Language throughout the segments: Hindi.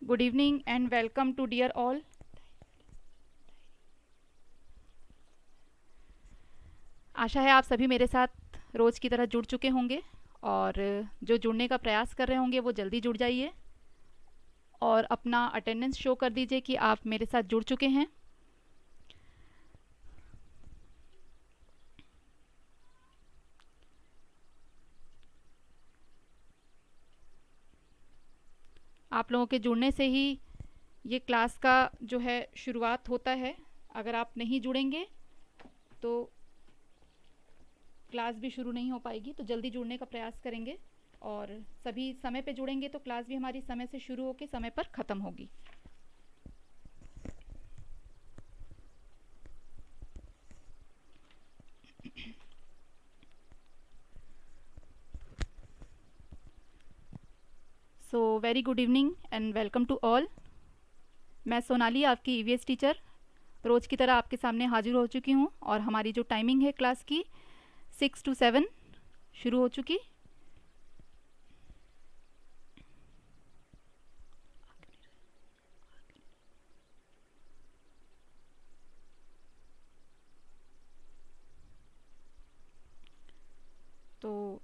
Good evening and welcome to dear all. आशा है आप सभी मेरे साथ रोज़ की तरह जुड़ चुके होंगे और जो जुड़ने का प्रयास कर रहे होंगे वो जल्दी जुड़ जाइए और अपना अटेंडेंस शो कर दीजिए कि आप मेरे साथ जुड़ चुके हैं। आप लोगों के जुड़ने से ही ये क्लास का जो है शुरुआत होता है। अगर आप नहीं जुड़ेंगे तो क्लास भी शुरू नहीं हो पाएगी, तो जल्दी जुड़ने का प्रयास करेंगे और सभी समय पे जुड़ेंगे तो क्लास भी हमारी समय से शुरू होकर समय पर ख़त्म होगी। So very good evening and welcome to all. मैं सोनाली, आपकी ईवीएस टीचर, रोज़ की तरह आपके सामने हाजिर हो चुकी हूँ और हमारी जो टाइमिंग है क्लास की 6 to 7 शुरू हो चुकी। तो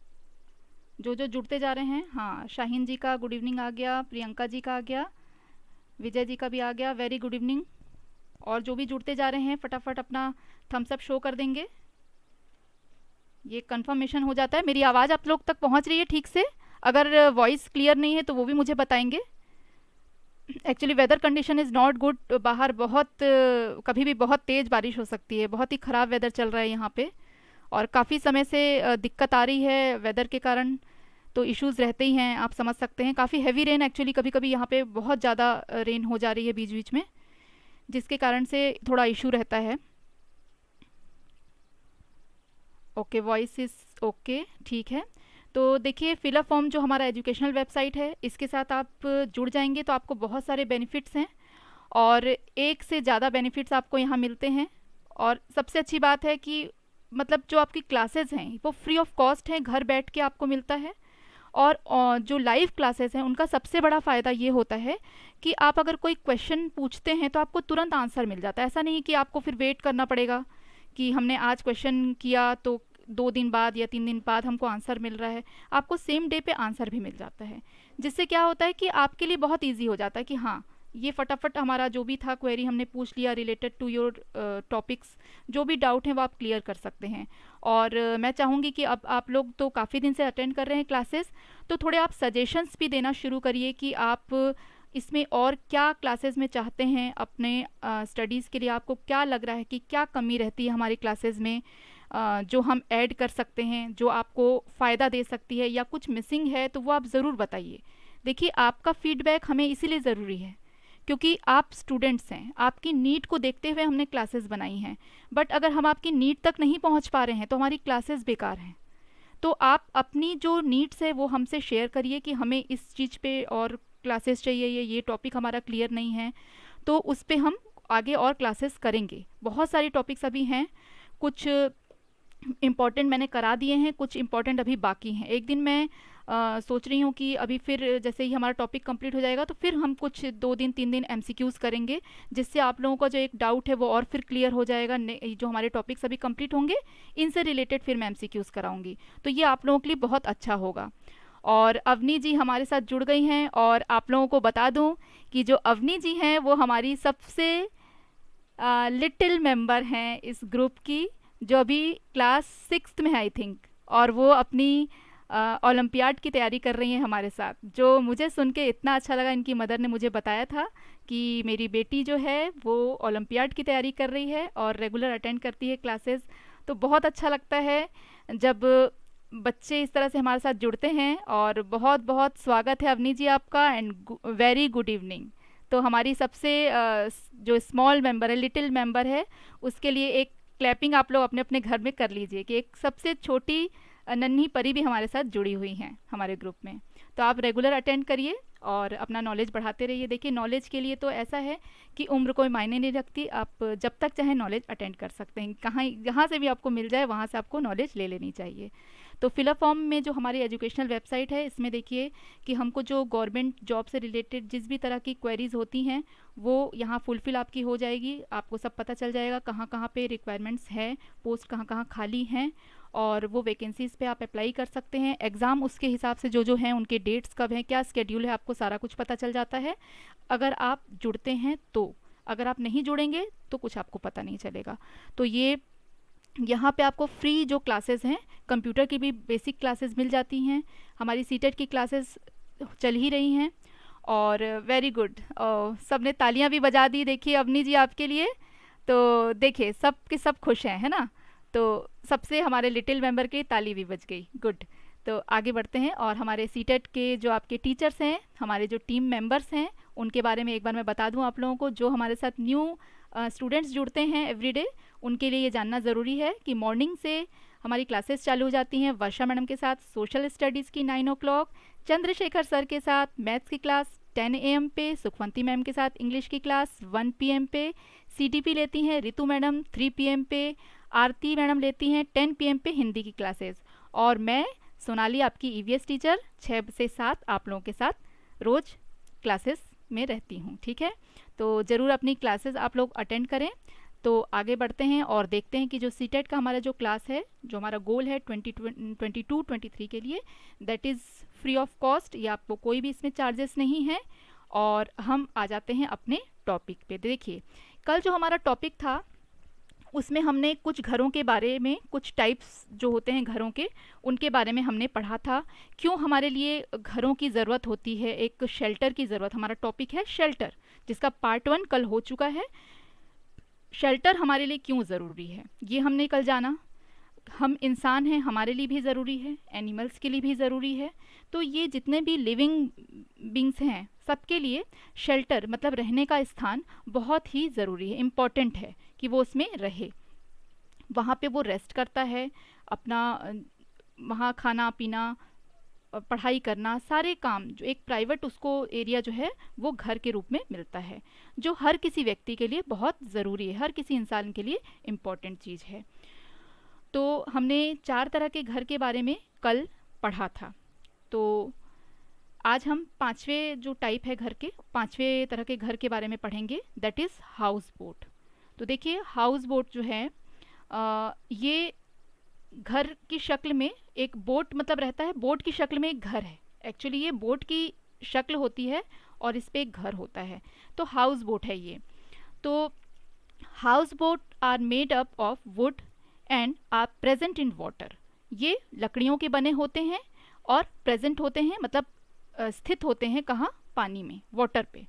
जो जुड़ते जा रहे हैं, हाँ, शाहीन जी का गुड इवनिंग आ गया, प्रियंका जी का आ गया, विजय जी का भी आ गया, वेरी गुड इवनिंग। और जो भी जुड़ते जा रहे हैं फटाफट अपना थम्स अप शो कर देंगे, ये कंफर्मेशन हो जाता है। मेरी आवाज़ आप लोग तक पहुंच रही है ठीक से? अगर वॉइस क्लियर नहीं है तो वो भी मुझे बताएंगे। Actually weather condition is not good, बाहर बहुत कभी भी बहुत तेज़ बारिश हो सकती है, बहुत ही ख़राब वेदर चल रहा है यहाँ पे और काफ़ी समय से दिक्कत आ रही है वेदर के कारण, तो इश्यूज़ रहते ही हैं, आप समझ सकते हैं। काफ़ी हैवी रेन एक्चुअली कभी कभी यहाँ पे बहुत ज़्यादा रेन हो जा रही है बीच बीच में, जिसके कारण से थोड़ा इशू रहता है। ओके, वॉइस इज़ ओके, ठीक है। तो देखिए, फिलअप फॉर्म जो हमारा एजुकेशनल वेबसाइट है, इसके साथ आप जुड़ जाएंगे तो आपको बहुत सारे बेनिफिट्स हैं और एक से ज़्यादा बेनिफिट्स आपको यहाँ मिलते हैं। और सबसे अच्छी बात है कि मतलब जो आपकी क्लासेस हैं वो फ्री ऑफ कॉस्ट हैं, घर बैठ के आपको मिलता है। और जो लाइव क्लासेस हैं उनका सबसे बड़ा फ़ायदा ये होता है कि आप अगर कोई क्वेश्चन पूछते हैं तो आपको तुरंत आंसर मिल जाता है। ऐसा नहीं कि आपको फिर वेट करना पड़ेगा कि हमने आज क्वेश्चन किया तो 2 दिन बाद या 3 दिन बाद हमको आंसर मिल रहा है, आपको सेम डे पे आंसर भी मिल जाता है। जिससे क्या होता है कि आपके लिए बहुत ईजी हो जाता है कि हाँ, ये फटाफट हमारा जो भी था क्वेरी हमने पूछ लिया रिलेटेड टू योर टॉपिक्स, जो भी डाउट हैं वो आप क्लियर कर सकते हैं। और मैं चाहूँगी कि अब आप लोग तो काफ़ी दिन से अटेंड कर रहे हैं क्लासेस, तो थोड़े आप सजेशंस भी देना शुरू करिए कि आप इसमें और क्या क्लासेस में चाहते हैं अपने स्टडीज़ के लिए। आपको क्या लग रहा है कि क्या कमी रहती है हमारी क्लासेस में जो हम ऐड कर सकते हैं, जो आपको फ़ायदा दे सकती है, या कुछ मिसिंग है तो वो आप ज़रूर बताइए। देखिए, आपका फीडबैक हमें इसीलिए ज़रूरी है क्योंकि आप स्टूडेंट्स हैं, आपकी नीड को देखते हुए हमने क्लासेस बनाई हैं। बट अगर हम आपकी नीड तक नहीं पहुंच पा रहे हैं तो हमारी क्लासेस बेकार हैं। तो आप अपनी जो नीड्स है वो हमसे शेयर करिए कि हमें इस चीज़ पे और क्लासेस चाहिए, ये टॉपिक हमारा क्लियर नहीं है, तो उस पे हम आगे और क्लासेस करेंगे। बहुत सारी टॉपिक्स अभी हैं, कुछ इम्पॉर्टेंट मैंने करा दिए हैं, कुछ इम्पॉर्टेंट अभी बाकी हैं। एक दिन मैं सोच रही हूँ कि अभी फिर जैसे ही हमारा टॉपिक कंप्लीट हो जाएगा तो फिर हम कुछ 2 दिन 3 दिन एमसीक्यूज़ करेंगे, जिससे आप लोगों का जो एक डाउट है वो और फिर क्लियर हो जाएगा। जो हमारे टॉपिक्स अभी कंप्लीट होंगे इनसे रिलेटेड फिर मैं एमसीक्यूज़ कराऊंगी, तो ये आप लोगों के लिए बहुत अच्छा होगा। और अवनी जी हमारे साथ जुड़ गई हैं और आप लोगों को बता दूं कि जो अवनी जी हैं वो हमारी सबसे लिटिल मेंबर हैं इस ग्रुप की, जो अभी क्लास 6th में है आई थिंक, और वो अपनी ओलंपियाड की तैयारी कर रही हैं हमारे साथ। जो मुझे सुन के इतना अच्छा लगा, इनकी मदर ने मुझे बताया था कि मेरी बेटी जो है वो ओलंपियाड की तैयारी कर रही है और रेगुलर अटेंड करती है क्लासेस। तो बहुत अच्छा लगता है जब बच्चे इस तरह से हमारे साथ जुड़ते हैं। और बहुत बहुत स्वागत है अवनी जी आपका, एंड वेरी गुड इवनिंग। तो हमारी सबसे जो स्मॉल मेंबर है, लिटिल मेंबर है, उसके लिए एक क्लैपिंग आप लोग अपने अपने घर में कर लीजिए कि एक सबसे छोटी नन्ही परी भी हमारे साथ जुड़ी हुई हैं हमारे ग्रुप में। तो आप रेगुलर अटेंड करिए और अपना नॉलेज बढ़ाते रहिए। देखिए, नॉलेज के लिए तो ऐसा है कि उम्र कोई मायने नहीं रखती, आप जब तक चाहे नॉलेज अटेंड कर सकते हैं, कहाँ जहाँ से भी आपको मिल जाए वहाँ से आपको नॉलेज ले लेनी चाहिए। तो फिलअप फॉर्म में जो हमारी एजुकेशनल वेबसाइट है, इसमें देखिए कि हमको जो गवर्नमेंट जॉब से रिलेटेड जिस भी तरह की क्वेरीज होती हैं वो यहाँ फुलफिल आपकी हो जाएगी। आपको सब पता चल जाएगा कहाँ कहाँ पे रिक्वायरमेंट्स हैं, पोस्ट कहाँ कहाँ खाली हैं, और वो वैकेंसीज़ पे आप अप्लाई कर सकते हैं। एग्ज़ाम उसके हिसाब से जो हैं उनके डेट्स कब हैं, क्या स्केड्यूल है, आपको सारा कुछ पता चल जाता है अगर आप जुड़ते हैं तो। अगर आप नहीं जुड़ेंगे तो कुछ आपको पता नहीं चलेगा। तो ये यहाँ पे आपको फ्री जो क्लासेस हैं, कंप्यूटर की भी बेसिक क्लासेस मिल जाती हैं। हमारी सीटेट की क्लासेस चल ही रही हैं और वेरी गुड, सबने तालियां भी बजा दी देखिए अवनी जी आपके लिए। तो देखिए सब के सब खुश हैं, है ना। तो सबसे हमारे लिटिल मेंबर की ताली भी बज गई, गुड। तो आगे बढ़ते हैं और हमारे सीटेट के जो आपके टीचर्स हैं, हमारे जो टीम मेंबर्स हैं, उनके बारे में एक बार मैं बता दूं आप लोगों को। जो हमारे साथ न्यू स्टूडेंट्स जुड़ते हैं एवरीडे, उनके लिए ये जानना ज़रूरी है कि मॉर्निंग से हमारी क्लासेस चालू हो जाती हैं वर्षा मैडम के साथ सोशल स्टडीज़ की 9 o'clock, चंद्रशेखर सर के साथ मैथ्स की क्लास 10 AM पे, सुखवंती मैम के साथ इंग्लिश की क्लास 1 PM पे, CTP लेती हैं रितु मैडम 3 PM पे, आरती मैडम लेती हैं 10 PM पे हिंदी की क्लासेस, और मैं सोनाली आपकी EVS टीचर 6 से 7 आप लोगों के साथ रोज़ क्लासेस में रहती हूँ, ठीक है। तो ज़रूर अपनी क्लासेस आप लोग अटेंड करें। तो आगे बढ़ते हैं और देखते हैं कि जो सीटेट का हमारा जो क्लास है, जो हमारा गोल है 2022-23 के लिए, that is free of cost, या आपको कोई भी इसमें चार्जेस नहीं है। और हम आ जाते हैं अपने टॉपिक पे। देखिए कल जो हमारा टॉपिक था उसमें हमने कुछ घरों के बारे में, कुछ टाइप्स जो होते हैं घरों के, उनके बारे में हमने पढ़ा था। क्यों हमारे लिए घरों की ज़रूरत होती है, एक शेल्टर की ज़रूरत। हमारा टॉपिक है शेल्टर, जिसका पार्ट 1 कल हो चुका है। शेल्टर हमारे लिए क्यों ज़रूरी है ये हमने कल जाना। हम इंसान हैं, हमारे लिए भी ज़रूरी है, एनिमल्स के लिए भी ज़रूरी है। तो ये जितने भी लिविंग बींग्स हैं सबके लिए शेल्टर मतलब रहने का स्थान बहुत ही ज़रूरी है, इम्पॉर्टेंट है कि वो उसमें रहे। वहाँ पे वो रेस्ट करता है, अपना वहाँ खाना पीना, पढ़ाई करना, सारे काम, जो एक प्राइवेट उसको एरिया जो है वो घर के रूप में मिलता है, जो हर किसी व्यक्ति के लिए बहुत ज़रूरी है, हर किसी इंसान के लिए इम्पॉर्टेंट चीज़ है। तो हमने 4 तरह के घर के बारे में कल पढ़ा था। तो आज हम 5वें जो टाइप है घर के, 5वें तरह के घर के बारे में पढ़ेंगे, दैट इज़ हाउस बोट। तो देखिए हाउस बोट जो है ये घर की शक्ल में एक बोट मतलब रहता है, बोट की शक्ल में एक घर है। एक्चुअली ये बोट की शक्ल होती है और इस पे एक घर होता है, तो हाउस बोट है ये। तो house boat are made up of wood and are present in water. ये लकड़ियों के बने होते हैं और प्रेजेंट होते हैं, मतलब स्थित होते हैं कहाँ, पानी में, वाटर पे।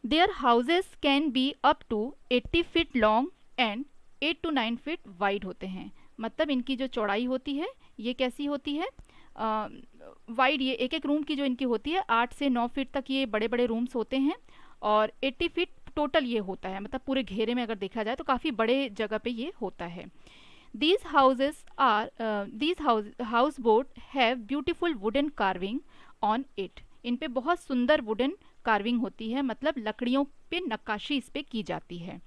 Their houses can be up to 80 feet long and 8 to 9 feet wide होते हैं। मतलब इनकी जो चौड़ाई होती है ये कैसी होती है, वाइड, ये एक एक रूम की जो इनकी होती है 8 से 9 फीट तक ये बड़े बड़े रूम्स होते हैं, और 80 feet टोटल ये होता है, मतलब पूरे घेरे में अगर देखा जाए तो काफ़ी बड़े जगह पे ये होता है। These houses are house boat have beautiful wooden carving on it. इन पे बहुत सुंदर वुडन कार्विंग होती है, मतलब लकड़ियों पे नक्काशी इस पे की जाती है।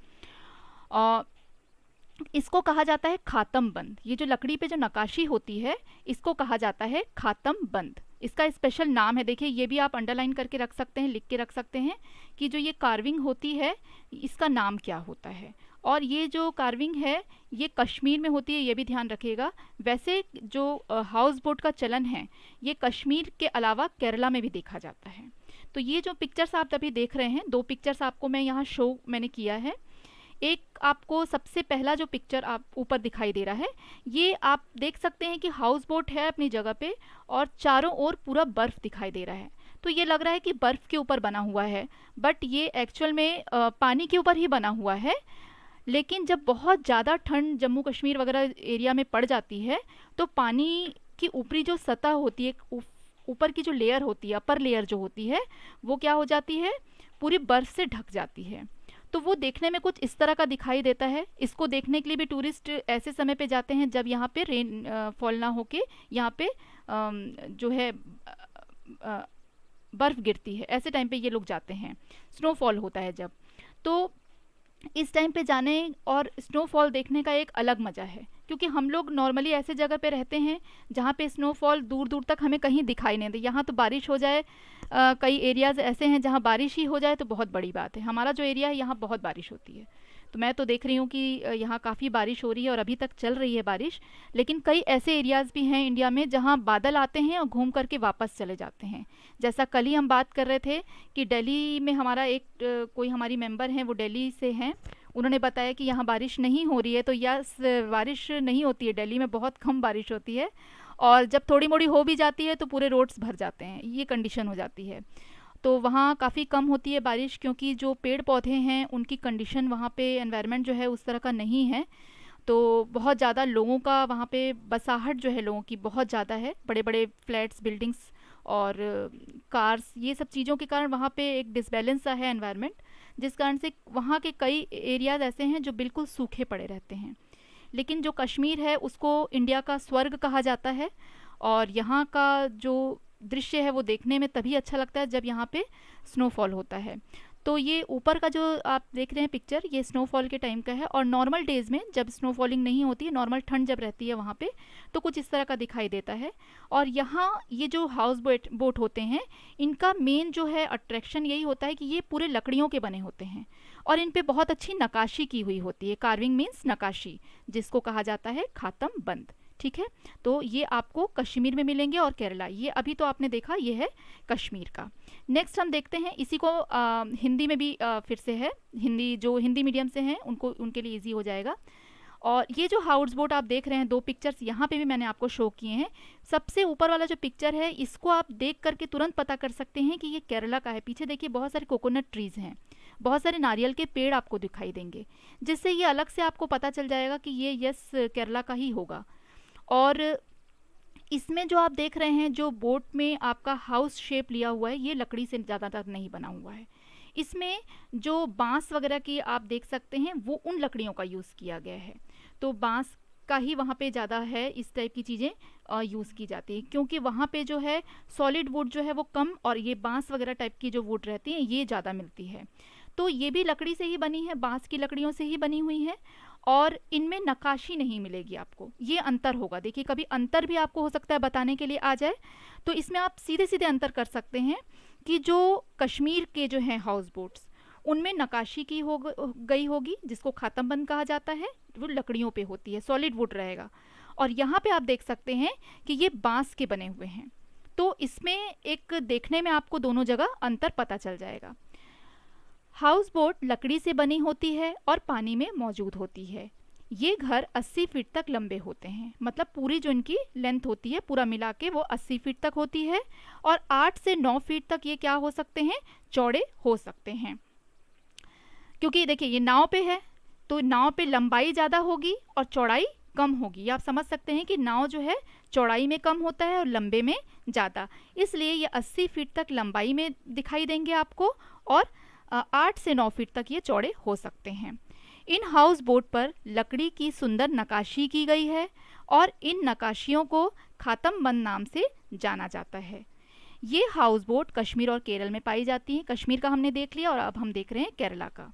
इसको कहा जाता है खातम बंद। ये जो लकड़ी पे जो नक्काशी होती है इसको कहा जाता है खातम बंद। इसका स्पेशल नाम है, देखिए ये भी आप अंडरलाइन करके रख सकते हैं, लिख के रख सकते हैं कि जो ये कार्विंग होती है इसका नाम क्या होता है। और ये जो कार्विंग है ये कश्मीर में होती है, ये भी ध्यान रखिएगा। वैसे जो हाउस बोट का चलन है ये कश्मीर के अलावा केरला में भी देखा जाता है। तो ये जो पिक्चर्स आप अभी देख रहे हैं, 2 पिक्चर्स आपको मैं यहाँ शो मैंने किया है। एक आपको सबसे पहला जो पिक्चर आप ऊपर दिखाई दे रहा है, ये आप देख सकते हैं कि हाउस बोट है अपनी जगह पे और चारों ओर पूरा बर्फ़ दिखाई दे रहा है। तो ये लग रहा है कि बर्फ़ के ऊपर बना हुआ है, बट ये एक्चुअल में पानी के ऊपर ही बना हुआ है। लेकिन जब बहुत ज़्यादा ठंड जम्मू कश्मीर वगैरह एरिया में पड़ जाती है तो पानी की ऊपरी जो सतह होती है, ऊपर की जो लेयर होती है, अपर लेयर जो होती है, वो क्या हो जाती है, पूरी बर्फ़ से ढक जाती है। तो वो देखने में कुछ इस तरह का दिखाई देता है। इसको देखने के लिए भी टूरिस्ट ऐसे समय पे जाते हैं जब यहाँ पे रेन फॉल ना होके यहाँ पे जो है बर्फ़ गिरती है, ऐसे टाइम पे ये लोग जाते हैं, स्नोफॉल होता है जब। तो इस टाइम पे जाने और स्नोफॉल देखने का एक अलग मज़ा है, क्योंकि हम लोग नॉर्मली ऐसे जगह पे रहते हैं जहाँ पे स्नोफॉल दूर दूर तक हमें कहीं दिखाई नहीं दे। यहाँ तो बारिश हो जाए, कई एरियाज़ ऐसे हैं जहाँ बारिश ही हो जाए तो बहुत बड़ी बात है। हमारा जो एरिया है यहाँ बहुत बारिश होती है, तो मैं तो देख रही हूँ कि यहाँ काफ़ी बारिश हो रही है और अभी तक चल रही है बारिश। लेकिन कई ऐसे एरियाज़ भी हैं इंडिया में जहाँ बादल आते हैं और घूम करके वापस चले जाते हैं। जैसा कल ही हम बात कर रहे थे कि दिल्ली में हमारा एक कोई हमारी मेंबर हैं, वो दिल्ली से हैं, उन्होंने बताया कि यहाँ बारिश नहीं हो रही है। तो यस, बारिश नहीं होती है दिल्ली में, बहुत कम बारिश होती है, और जब थोड़ी मोड़ी हो भी जाती है तो पूरे रोड्स भर जाते हैं, ये कंडीशन हो जाती है। तो वहाँ काफ़ी कम होती है बारिश, क्योंकि जो पेड़ पौधे हैं उनकी कंडीशन वहाँ पे, एनवायरनमेंट जो है उस तरह का नहीं है। तो बहुत ज़्यादा लोगों का वहाँ पे बसाहट जो है लोगों की बहुत ज़्यादा है, बड़े बड़े फ्लैट्स, बिल्डिंग्स और कार्स, ये सब चीज़ों के कारण वहाँ पे एक डिसबैलेंस सा है एनवायरनमेंट, जिस कारण से वहाँ के कई एरियाज़ ऐसे हैं जो बिल्कुल सूखे पड़े रहते हैं। लेकिन जो कश्मीर है उसको इंडिया का स्वर्ग कहा जाता है, और यहाँ का जो दृश्य है वो देखने में तभी अच्छा लगता है जब यहाँ पे स्नोफॉल होता है। तो ये ऊपर का जो आप देख रहे हैं पिक्चर, ये स्नोफॉल के टाइम का है, और नॉर्मल डेज़ में जब स्नोफॉलिंग नहीं होती है, नॉर्मल ठंड जब रहती है वहाँ पे, तो कुछ इस तरह का दिखाई देता है। और यहाँ ये जो हाउस बोट होते हैं, इनका मेन जो है अट्रैक्शन यही होता है कि ये पूरे लकड़ियों के बने होते हैं और इन पे बहुत अच्छी नक्काशी की हुई होती है। कार्विंग मीन्स नक्काशी, जिसको कहा जाता है खातम बंद। ठीक है, तो ये आपको कश्मीर में मिलेंगे और केरला। ये अभी तो आपने देखा, ये है कश्मीर का। नेक्स्ट हम देखते हैं, इसी को हिंदी में भी फिर से है, हिंदी जो हिंदी मीडियम से हैं उनको, उनके लिए इजी हो जाएगा। और ये जो हाउस बोट आप देख रहे हैं, दो पिक्चर्स यहाँ पे भी मैंने आपको शो किए हैं। सबसे ऊपर वाला जो पिक्चर है, इसको आप देख करके तुरंत पता कर सकते हैं कि ये केरला का है। पीछे देखिए बहुत सारे कोकोनट ट्रीज़ हैं, बहुत सारे नारियल के पेड़ आपको दिखाई देंगे, जिससे ये अलग से आपको पता चल जाएगा कि ये यस केरला का ही होगा। और इसमें जो आप देख रहे हैं, जो बोट में आपका हाउस शेप लिया हुआ है, ये लकड़ी से ज़्यादातर नहीं बना हुआ है। इसमें जो बांस वगैरह की आप देख सकते हैं, वो उन लकड़ियों का यूज़ किया गया है। तो बांस का ही वहाँ पे ज़्यादा है, इस टाइप की चीज़ें यूज़ की जाती है, क्योंकि वहाँ पे जो है सॉलिड वुड जो है वो कम, और ये बांस वगैरह टाइप की जो वुड रहती है ये ज़्यादा मिलती है। तो ये भी लकड़ी से ही बनी है, बांस की लकड़ियों से ही बनी हुई है, और इनमें नक्काशी नहीं मिलेगी आपको। ये अंतर होगा, देखिए कभी अंतर भी आपको हो सकता है बताने के लिए आ जाए, तो इसमें आप सीधे सीधे अंतर कर सकते हैं कि जो कश्मीर के जो हैं हाउस बोट्स, उनमें नक्काशी की हो गई होगी, जिसको खातमबंद कहा जाता है, वो लकड़ियों पे होती है, सॉलिड वुड रहेगा। और यहाँ पे आप देख सकते हैं कि ये बांस के बने हुए हैं। तो इसमें एक देखने में आपको दोनों जगह अंतर पता चल जाएगा। हाउस बोट लकड़ी से बनी होती है और पानी में मौजूद होती है। ये घर 80 फीट तक लंबे होते हैं, मतलब पूरी जो इनकी लेंथ होती है पूरा मिला के वो 80 फीट तक होती है, और 8 से 9 फीट तक ये क्या हो सकते हैं, चौड़े हो सकते हैं। क्योंकि देखिए ये नाव पे है, तो नाव पे लंबाई ज़्यादा होगी और चौड़ाई कम होगी। ये आप समझ सकते हैं कि नाव जो है चौड़ाई में कम होता है और लंबे में ज़्यादा, इसलिए ये 80 फीट तक लंबाई में दिखाई देंगे आपको, और 8 से 9 फीट तक ये चौड़े हो सकते हैं। इन हाउस बोट पर लकड़ी की सुंदर नक्काशी की गई है, और इन नक्काशियों को खातमबंद नाम से जाना जाता है। ये हाउस बोट कश्मीर और केरल में पाई जाती हैं। कश्मीर का हमने देख लिया, और अब हम देख रहे हैं केरला का।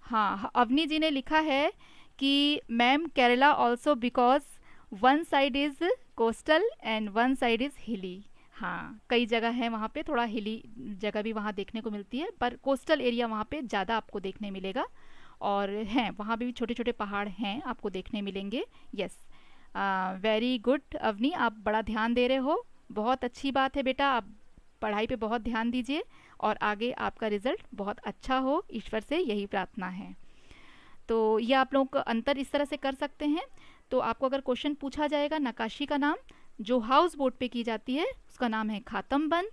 हाँ, अवनी जी ने लिखा है कि ma'am Kerala also because one side is coastal and one side is हिली। हाँ, कई जगह है वहाँ पे, थोड़ा हिली जगह भी वहाँ देखने को मिलती है, पर कोस्टल एरिया वहाँ पे ज़्यादा आपको देखने मिलेगा, और हैं वहाँ भी छोटे छोटे पहाड़ हैं आपको देखने मिलेंगे। यस, वेरी गुड अवनी, आप बड़ा ध्यान दे रहे हो, बहुत अच्छी बात है बेटा, आप पढ़ाई पे बहुत ध्यान दीजिए और आगे आपका रिजल्ट बहुत अच्छा हो, ईश्वर से यही प्रार्थना है। तो ये आप लोग अंतर इस तरह से कर सकते हैं। तो आपको अगर क्वेश्चन पूछा जाएगा, नक्काशी का नाम जो हाउस बोट पे की जाती है उसका नाम है खातमबंद,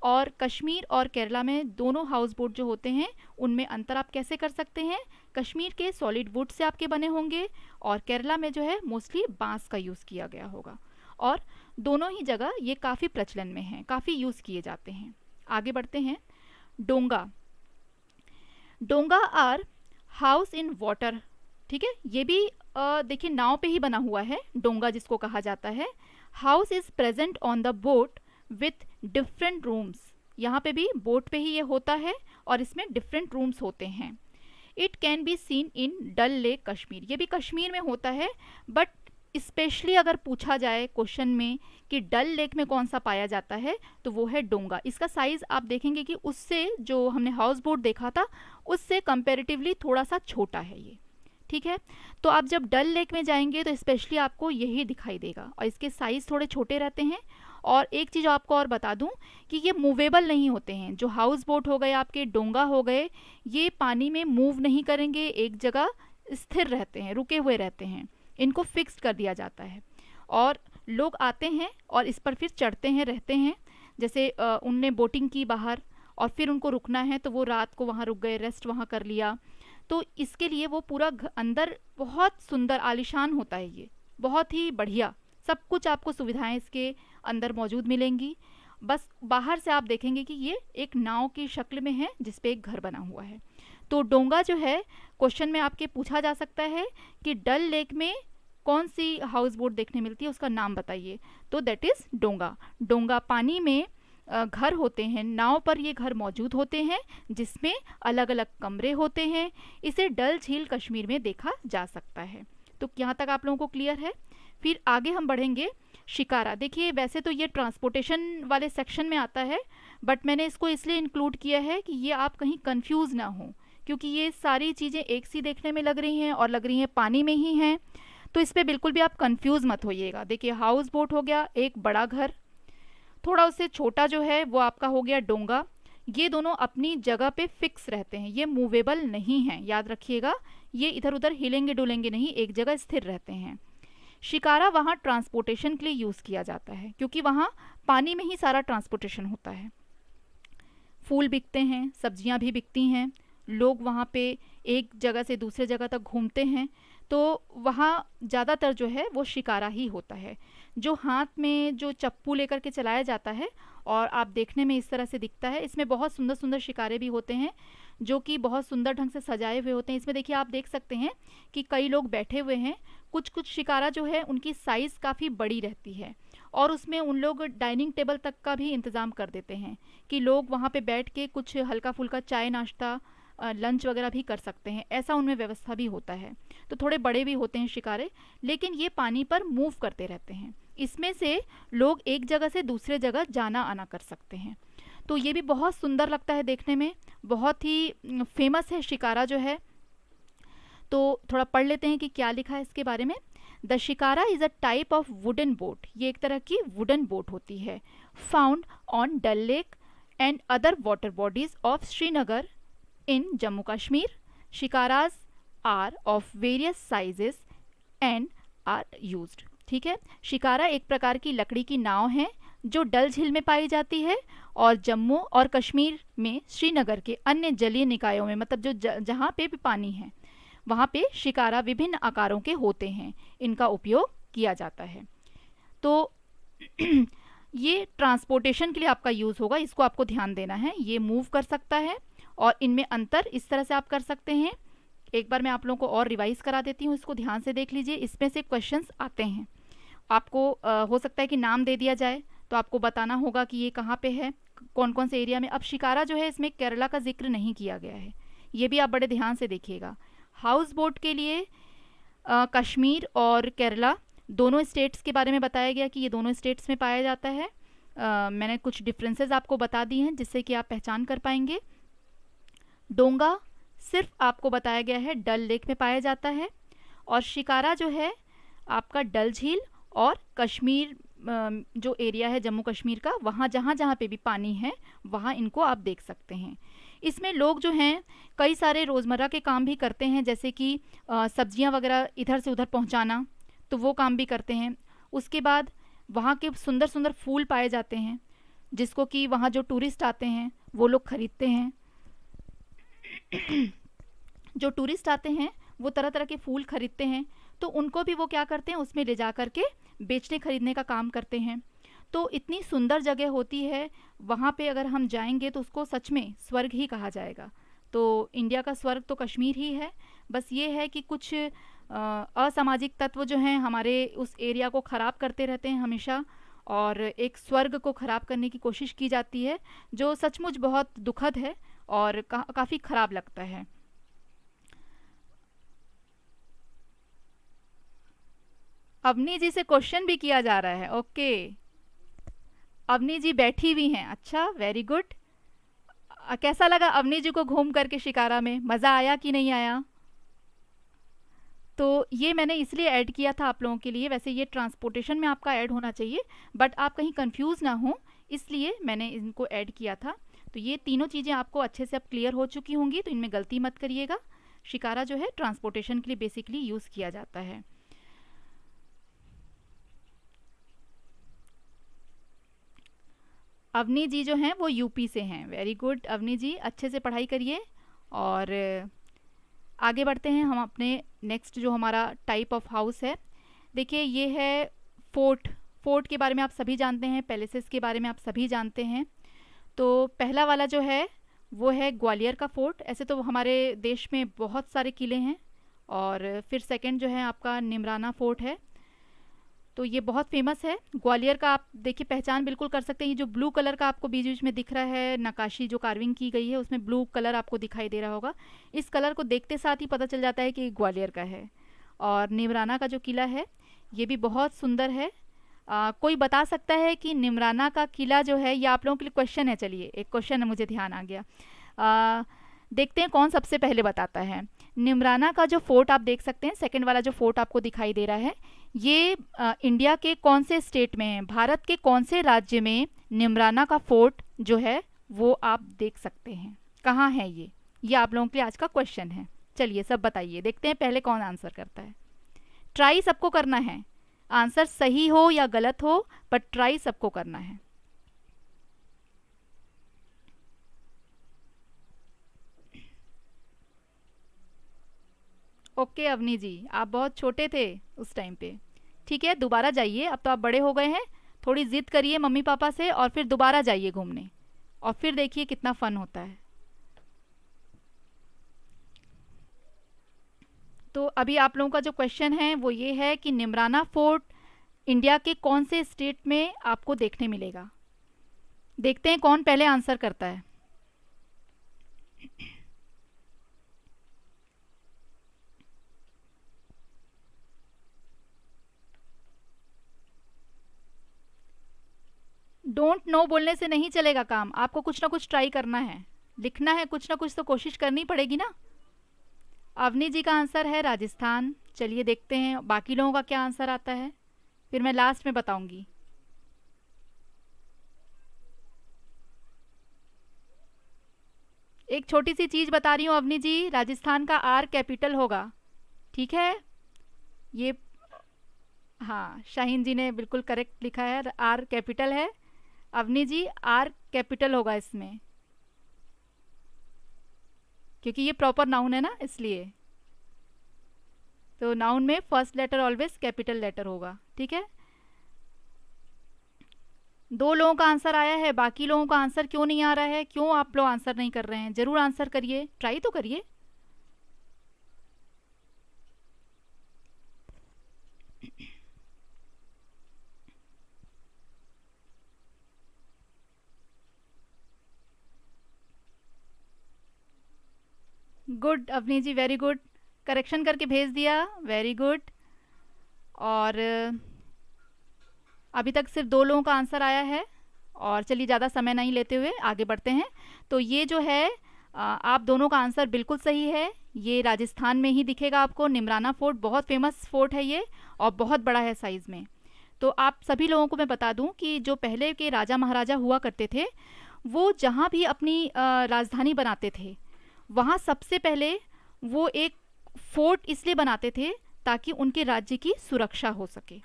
और कश्मीर और केरला में दोनों हाउस बोट जो होते हैं उनमें अंतर आप कैसे कर सकते हैं, कश्मीर के सॉलिड वुड से आपके बने होंगे, और केरला में जो है मोस्टली बांस का यूज़ किया गया होगा, और दोनों ही जगह ये काफ़ी प्रचलन में हैं, काफ़ी यूज़ किए जाते हैं। आगे बढ़ते हैं। डोंगा, डोंगा आर हाउस इन वाटर। ठीक है, ये भी देखिए नाव पे ही बना हुआ है, डोंगा जिसको कहा जाता है। House is present on the boat with different rooms. यहाँ पे भी बोट पे ही ये होता है और इसमें डिफरेंट रूम्स होते हैं। It can be seen in Dal lake Kashmir, ये भी कश्मीर में होता है, बट स्पेशली अगर पूछा जाए क्वेश्चन में कि डल लेक में कौन सा पाया जाता है तो वो है डोंगा। इसका साइज़ आप देखेंगे कि उससे जो हमने हाउस बोट देखा था उससे कंपैरेटिवली थोड़ा सा छोटा है ये, ठीक है। तो आप जब डल लेक में जाएंगे तो स्पेशली आपको यही दिखाई देगा और इसके साइज़ थोड़े छोटे रहते हैं। और एक चीज़ आपको और बता दूं कि ये मूवेबल नहीं होते हैं। जो हाउस बोट हो गए, आपके डोंगा हो गए, ये पानी में मूव नहीं करेंगे, एक जगह स्थिर रहते हैं, रुके हुए रहते हैं, इनको फिक्स कर दिया जाता है। और लोग आते हैं और इस पर फिर चढ़ते हैं, रहते हैं। जैसे उनने बोटिंग की बाहर और फिर उनको रुकना है तो वो रात को वहाँ रुक गए, रेस्ट वहाँ कर लिया। तो इसके लिए वो पूरा अंदर बहुत सुंदर आलीशान होता है, ये बहुत ही बढ़िया, सब कुछ आपको सुविधाएं इसके अंदर मौजूद मिलेंगी। बस बाहर से आप देखेंगे कि ये एक नाव की शक्ल में है जिस पे एक घर बना हुआ है। तो डोंगा जो है, क्वेश्चन में आपके पूछा जा सकता है कि डल लेक में कौन सी हाउस बोट देखने मिलती है, उसका नाम बताइए, तो दैट इज़ डोंगा। डोंगा पानी में घर होते हैं, नाव पर ये घर मौजूद होते हैं जिसमें अलग अलग कमरे होते हैं। इसे डल झील कश्मीर में देखा जा सकता है। तो यहाँ तक आप लोगों को क्लियर है। फिर आगे हम बढ़ेंगे शिकारा। देखिए वैसे तो ये ट्रांसपोर्टेशन वाले सेक्शन में आता है, बट मैंने इसको इसलिए इंक्लूड किया है कि ये आप कहीं कंफ्यूज ना हो, क्योंकि ये सारी चीज़ें एक सी देखने में लग रही हैं और लग रही हैं पानी में ही हैं, तो इस पर बिल्कुल भी आप कंफ्यूज मत होइएगा। देखिए हाउस बोट हो गया एक बड़ा घर, थोड़ा उससे छोटा जो है वो आपका हो गया डोंगा। ये दोनों अपनी जगह पे फिक्स रहते हैं, ये मूवेबल नहीं हैं, याद रखिएगा, ये इधर उधर हिलेंगे डुलेंगे नहीं, एक जगह स्थिर रहते हैं। शिकारा वहाँ ट्रांसपोर्टेशन के लिए यूज़ किया जाता है, क्योंकि वहाँ पानी में ही सारा ट्रांसपोर्टेशन होता है। फूल बिकते हैं, सब्जियाँ भी बिकती हैं, लोग वहाँ पे एक जगह से दूसरे जगह तक घूमते हैं, तो वहाँ ज़्यादातर जो है वो शिकारा ही होता है, जो हाथ में जो चप्पू लेकर के चलाया जाता है और आप देखने में इस तरह से दिखता है। इसमें बहुत सुंदर सुंदर शिकारे भी होते हैं जो कि बहुत सुंदर ढंग से सजाए हुए होते हैं। इसमें देखिए आप देख सकते हैं कि कई लोग बैठे हुए हैं। कुछ कुछ शिकारा जो है उनकी साइज़ काफ़ी बड़ी रहती है और उसमें उन लोग डाइनिंग टेबल तक का भी इंतज़ाम कर देते हैं कि लोग वहाँ पे बैठ के कुछ हल्का फुल्का चाय नाश्ता लंच वगैरह भी कर सकते हैं, ऐसा उनमें व्यवस्था भी होता है। तो थोड़े बड़े भी होते हैं शिकारे, लेकिन ये पानी पर मूव करते रहते हैं। इसमें से लोग एक जगह से दूसरे जगह जाना आना कर सकते हैं। तो ये भी बहुत सुंदर लगता है देखने में, बहुत ही फेमस है शिकारा जो है। तो थोड़ा पढ़ लेते हैं कि क्या लिखा है इसके बारे में। The shikara is a type of wooden boat, ये एक तरह की वुडन बोट होती है, found on Dal lake and other water bodies of Srinagar in Jammu Kashmir. Shikaras are of various sizes and are used. ठीक है, शिकारा एक प्रकार की लकड़ी की नाव है जो डल झील में पाई जाती है और जम्मू और कश्मीर में श्रीनगर के अन्य जलीय निकायों में, मतलब जो जहाँ पे भी पानी है वहाँ पे शिकारा विभिन्न आकारों के होते हैं, इनका उपयोग किया जाता है। तो ये ट्रांसपोर्टेशन के लिए आपका यूज़ होगा, इसको आपको ध्यान देना है। ये मूव कर सकता है और इनमें अंतर इस तरह से आप कर सकते हैं। एक बार मैं आप लोगों को और रिवाइज करा देती हूँ, इसको ध्यान से देख लीजिए। इसमें से क्वेश्चंस आते हैं, आपको हो सकता है कि नाम दे दिया जाए तो आपको बताना होगा कि ये कहाँ पे है, कौन कौन से एरिया में। अब शिकारा जो है इसमें केरला का जिक्र नहीं किया गया है, ये भी आप बड़े ध्यान से देखिएगा। हाउस बोट के लिए कश्मीर और केरला दोनों स्टेट्स के बारे में बताया गया कि ये दोनों स्टेट्स में पाया जाता है। मैंने कुछ डिफरेंसेस आपको बता दी हैं जिससे कि आप पहचान कर पाएंगे। डोंगा सिर्फ आपको बताया गया है डल लेक में पाया जाता है, और शिकारा जो है आपका डल झील और कश्मीर जो एरिया है जम्मू कश्मीर का, वहाँ जहाँ जहाँ पे भी पानी है वहाँ इनको आप देख सकते हैं। इसमें लोग जो हैं कई सारे रोज़मर्रा के काम भी करते हैं, जैसे कि सब्जियां वगैरह इधर से उधर पहुंचाना, तो वो काम भी करते हैं। उसके बाद वहाँ के सुंदर सुंदर फूल पाए जाते हैं जिसको कि वहाँ जो टूरिस्ट आते हैं वो लोग ख़रीदते हैं। जो टूरिस्ट आते हैं वो तरह तरह के फूल खरीदते हैं, तो उनको भी वो क्या करते हैं, उसमें ले जा कर के बेचने खरीदने का काम करते हैं। तो इतनी सुंदर जगह होती है वहाँ पे, अगर हम जाएंगे तो उसको सच में स्वर्ग ही कहा जाएगा। तो इंडिया का स्वर्ग तो कश्मीर ही है। बस ये है कि कुछ असामाजिक तत्व जो हैं हमारे उस एरिया को ख़राब करते रहते हैं हमेशा, और एक स्वर्ग को ख़राब करने की कोशिश की जाती है, जो सचमुच बहुत दुखद है और काफ़ी ख़राब लगता है। अवनी जी से क्वेश्चन भी किया जा रहा है, ओके। अवनी जी बैठी हुई हैं, अच्छा, वेरी गुड। कैसा लगा अवनी जी को घूम करके शिकारा में, मज़ा आया कि नहीं आया? तो ये मैंने इसलिए ऐड किया था आप लोगों के लिए, वैसे ये ट्रांसपोर्टेशन में आपका ऐड होना चाहिए, बट आप कहीं कंफ्यूज ना हो, इसलिए मैंने इनको ऐड किया था। तो ये तीनों चीज़ें आपको अच्छे से अब क्लियर हो चुकी होंगी, तो इनमें गलती मत करिएगा। शिकारा जो है ट्रांसपोर्टेशन के लिए बेसिकली यूज़ किया जाता है। अवनी जी जो हैं वो यूपी से हैं, वेरी गुड अवनी जी, अच्छे से पढ़ाई करिए। और आगे बढ़ते हैं हम अपने नेक्स्ट जो हमारा टाइप ऑफ हाउस है। देखिए ये है फोर्ट। फोर्ट के बारे में आप सभी जानते हैं, पैलेसेस के बारे में आप सभी जानते हैं। तो पहला वाला जो है वो है ग्वालियर का फोर्ट। ऐसे तो हमारे देश में बहुत सारे किले हैं। और फिर सेकंड जो है आपका निमराना फोर्ट है, तो ये बहुत फेमस है। ग्वालियर का आप देखिए पहचान बिल्कुल कर सकते हैं, जो ब्लू कलर का आपको बीच बीच में दिख रहा है, नक्काशी जो कार्विंग की गई है उसमें ब्लू कलर आपको दिखाई दे रहा होगा। इस कलर को देखते साथ ही पता चल जाता है कि ग्वालियर का है। और निमराना का जो किला है ये भी बहुत सुंदर है। कोई बता सकता है कि निमराना का किला जो है, ये आप लोगों के लिए क्वेश्चन है, चलिए एक क्वेश्चन है, मुझे ध्यान आ गया। देखते हैं कौन सबसे पहले बताता है। निमराना का जो फोर्ट आप देख सकते हैं, सेकंड वाला जो फोर्ट आपको दिखाई दे रहा है, ये इंडिया के कौन से स्टेट में है, भारत के कौन से राज्य में निमराना का फोर्ट जो है वो आप देख सकते हैं, कहाँ है ये आप लोगों के लिए आज का क्वेश्चन है। चलिए सब बताइए, देखते हैं पहले कौन आंसर करता है। ट्राई सबको करना है, आंसर सही हो या गलत हो, पर ट्राई सबको करना है। ओके अवनी जी, आप बहुत छोटे थे उस टाइम पे, ठीक है, दोबारा जाइए, अब तो आप बड़े हो गए हैं, थोड़ी ज़िद करिए मम्मी पापा से और फिर दोबारा जाइए घूमने, और फिर देखिए कितना फ़न होता है। तो अभी आप लोगों का जो क्वेश्चन है वो ये है कि निमराना फोर्ट इंडिया के कौन से स्टेट में आपको देखने मिलेगा। देखते हैं कौन पहले आंसर करता है। डोंट नो बोलने से नहीं चलेगा काम, आपको कुछ ना कुछ ट्राई करना है, लिखना है, कुछ ना कुछ तो कोशिश करनी पड़ेगी ना। अवनी जी का आंसर है राजस्थान। चलिए देखते हैं बाकी लोगों का क्या आंसर आता है, फिर मैं लास्ट में बताऊंगी। एक छोटी सी चीज़ बता रही हूँ अवनी जी, राजस्थान का आर कैपिटल होगा, ठीक है ये। हाँ, शाहीन जी ने बिल्कुल करेक्ट लिखा है, आर कैपिटल है। अवनी जी आर कैपिटल होगा इसमें, क्योंकि ये प्रॉपर नाउन है ना, इसलिए। तो नाउन में first letter always capital letter होगा, ठीक है। दो लोगों का आंसर आया है, बाकी लोगों का आंसर क्यों नहीं आ रहा है, क्यों आप लोग आंसर नहीं कर रहे हैं? ज़रूर आंसर करिए, ट्राई तो करिए। गुड अवनी जी, वेरी गुड, करेक्शन करके भेज दिया, वेरी गुड। और अभी तक सिर्फ दो लोगों का आंसर आया है। और चलिए ज़्यादा समय नहीं लेते हुए आगे बढ़ते हैं। तो ये जो है आप दोनों का आंसर बिल्कुल सही है, ये राजस्थान में ही दिखेगा आपको। निमराना फोर्ट बहुत फेमस फोर्ट है ये, और बहुत बड़ा है साइज़ में। तो आप सभी लोगों को मैं बता दूं कि जो पहले के राजा महाराजा हुआ करते थे, वो जहाँ भी अपनी राजधानी बनाते थे, वहाँ सबसे पहले वो एक फोर्ट इसलिए बनाते थे ताकि उनके राज्य की सुरक्षा हो सके।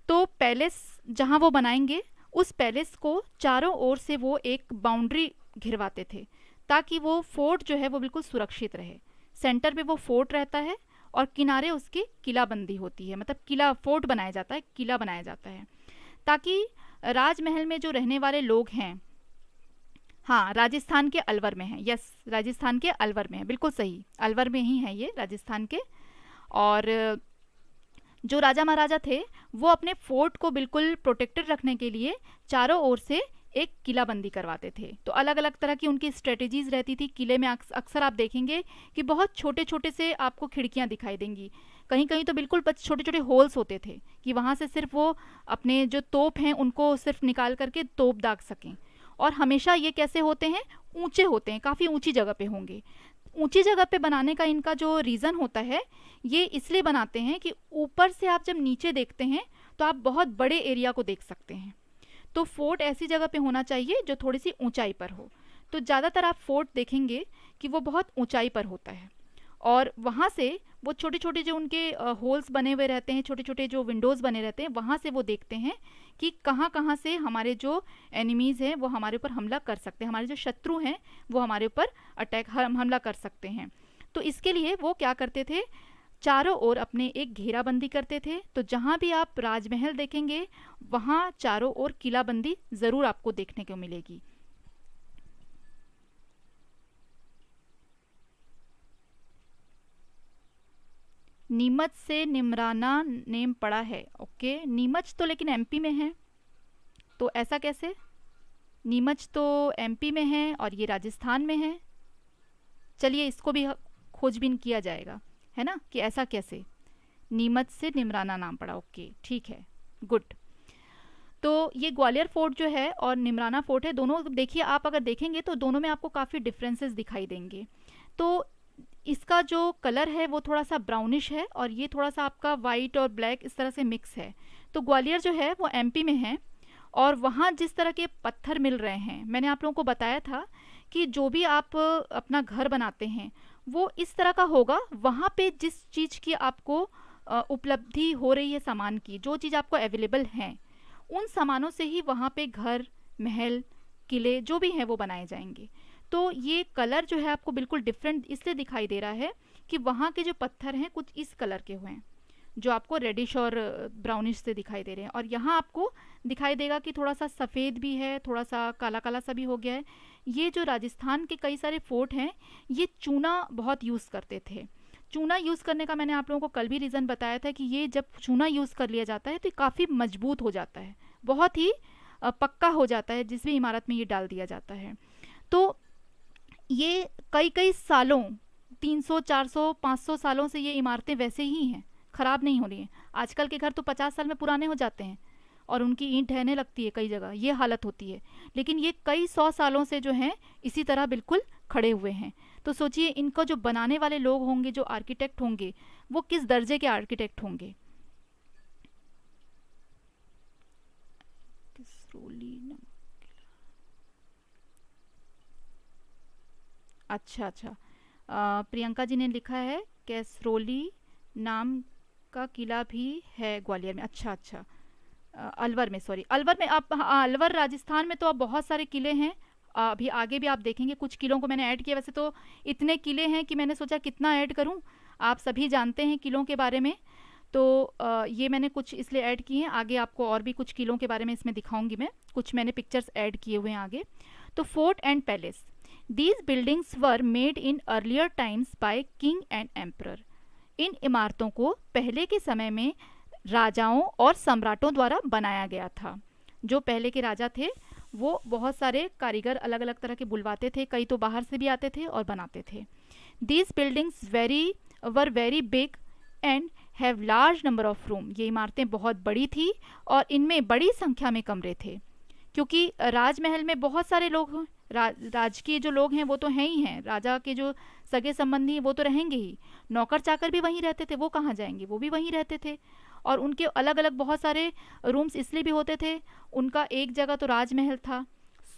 तो पैलेस जहाँ वो बनाएंगे, उस पैलेस को चारों ओर से वो एक बाउंड्री घिरवाते थे, ताकि वो फोर्ट जो है वो बिल्कुल सुरक्षित रहे। सेंटर पे वो फोर्ट रहता है और किनारे उसकी किलाबंदी होती है, मतलब किला फोर्ट बनाया जाता है, किला बनाया जाता है, ताकि राजमहल में जो रहने वाले लोग हैं, हाँ राजस्थान के अलवर में है, यस राजस्थान के अलवर में है, बिल्कुल सही, अलवर में ही है ये राजस्थान के। और जो राजा महाराजा थे वो अपने फोर्ट को बिल्कुल प्रोटेक्टेड रखने के लिए चारों ओर से एक किलाबंदी करवाते थे। तो अलग अलग तरह की उनकी स्ट्रेटेजीज रहती थी। किले में अक्सर आप देखेंगे कि बहुत छोटे छोटे से आपको खिड़कियां दिखाई देंगी, कहीं कहीं तो बिल्कुल छोटे छोटे होल्स होते थे कि वहाँ से सिर्फ वो अपने जो तोप हैं उनको सिर्फ निकाल करके तोप दाग सकें। और हमेशा ये कैसे होते हैं, ऊंचे होते हैं, काफ़ी ऊंची जगह पे होंगे। ऊंची जगह पे बनाने का इनका जो रीज़न होता है, ये इसलिए बनाते हैं कि ऊपर से आप जब नीचे देखते हैं तो आप बहुत बड़े एरिया को देख सकते हैं। तो फोर्ट ऐसी जगह पे होना चाहिए जो थोड़ी सी ऊंचाई पर हो। तो ज़्यादातर आप फोर्ट देखेंगे कि वो बहुत ऊंचाई पर होता है, और वहाँ से वो छोटे छोटे जो उनके होल्स बने हुए रहते हैं, छोटे छोटे जो विंडोज़ बने रहते हैं, वहाँ से वो देखते हैं कि कहाँ कहाँ से हमारे जो एनिमीज़ हैं वो हमारे ऊपर हमला कर सकते हैं, हमारे जो शत्रु हैं वो हमारे ऊपर हमला कर सकते हैं। तो इसके लिए वो क्या करते थे, चारों ओर अपने एक घेराबंदी करते थे। तो जहाँ भी आप राजमहल देखेंगे वहाँ चारों ओर किलाबंदी ज़रूर आपको देखने को मिलेगी। नीमच से निमराना नेम पड़ा है। ओके, नीमच तो लेकिन एमपी में है, तो ऐसा कैसे? नीमच तो एमपी में है और ये राजस्थान में है। चलिए इसको भी खोजबीन किया जाएगा, है ना, कि ऐसा कैसे नीमच से निमराना नाम पड़ा। ओके ठीक है, गुड। तो ये ग्वालियर फोर्ट जो है और निमराना फोर्ट है, दोनों देखिए, आप अगर देखेंगे तो दोनों में आपको काफ़ी डिफरेंसेस दिखाई देंगे। तो इसका जो कलर है वो थोड़ा सा ब्राउनिश है और ये थोड़ा सा आपका वाइट और ब्लैक इस तरह से मिक्स है। तो ग्वालियर जो है वो एमपी में है, और वहाँ जिस तरह के पत्थर मिल रहे हैं, मैंने आप लोगों को बताया था कि जो भी आप अपना घर बनाते हैं वो इस तरह का होगा। वहाँ पे जिस चीज़ की आपको उपलब्धि हो रही है, सामान की जो चीज़ आपको अवेलेबल है, उन सामानों से ही वहाँ पे घर, महल, किले जो भी हैं वो बनाए जाएंगे। तो ये कलर जो है आपको बिल्कुल डिफरेंट इसलिए दिखाई दे रहा है कि वहाँ के जो पत्थर हैं कुछ इस कलर के हुए हैं, जो आपको रेडिश और ब्राउनिश से दिखाई दे रहे हैं। और यहाँ आपको दिखाई देगा कि थोड़ा सा सफ़ेद भी है, थोड़ा सा काला काला सा भी हो गया है। ये जो राजस्थान के कई सारे फोर्ट हैं, ये चूना बहुत यूज़ करते थे। चूना यूज़ करने का मैंने आप लोगों को कल भी रीज़न बताया था कि ये जब चूना यूज़ कर लिया जाता है तो ये काफ़ी मजबूत हो जाता है, बहुत ही पक्का हो जाता है जिस भी इमारत में ये डाल दिया जाता है। तो ये कई कई सालों, 300 400 500 सालों से ये इमारतें वैसे ही हैं, ख़राब नहीं हो रही हैं। आजकल के घर तो 50 साल में पुराने हो जाते हैं और उनकी ईंट ढहने लगती है, कई जगह ये हालत होती है। लेकिन ये कई 100 सालों से जो हैं इसी तरह बिल्कुल खड़े हुए हैं। तो सोचिए इनको जो बनाने वाले लोग होंगे, जो आर्किटेक्ट होंगे, वो किस दर्जे के आर्किटेक्ट होंगे। अच्छा अच्छा, प्रियंका जी ने लिखा है कैसरोली नाम का किला भी है ग्वालियर में। अच्छा अच्छा, अलवर में, सॉरी अलवर में। आप हाँ, अलवर राजस्थान में तो अब बहुत सारे किले हैं। अभी आगे भी आप देखेंगे, कुछ किलों को मैंने ऐड किया। वैसे तो इतने किले हैं कि मैंने सोचा कितना ऐड करूं, आप सभी जानते हैं किलों के बारे में। तो ये मैंने कुछ इसलिए ऐड किए हैं। आगे आपको और भी कुछ किलों के बारे में इसमें दिखाऊंगी मैं, कुछ मैंने पिक्चर्स ऐड किए हुए हैं आगे। तो fort and palace, these buildings were made in earlier times by king and emperor. इन इमारतों को पहले के समय में राजाओं और सम्राटों द्वारा बनाया गया था। जो पहले के राजा थे वो बहुत सारे कारीगर अलग अलग तरह के बुलवाते थे, कई तो बाहर से भी आते थे और बनाते थे। These buildings were very big and have large number of room. ये इमारतें बहुत बड़ी थी और इनमें बड़ी संख्या में कमरे थे, क्योंकि राजमहल में बहुत सारे लोग, राजकीय जो लोग हैं वो तो हैं ही हैं, राजा के जो सगे संबंधी वो तो रहेंगे ही, नौकर चाकर भी वहीं रहते थे, वो कहाँ जाएंगे, वो भी वहीं रहते थे। और उनके अलग अलग बहुत सारे रूम्स इसलिए भी होते थे, उनका एक जगह तो राजमहल था,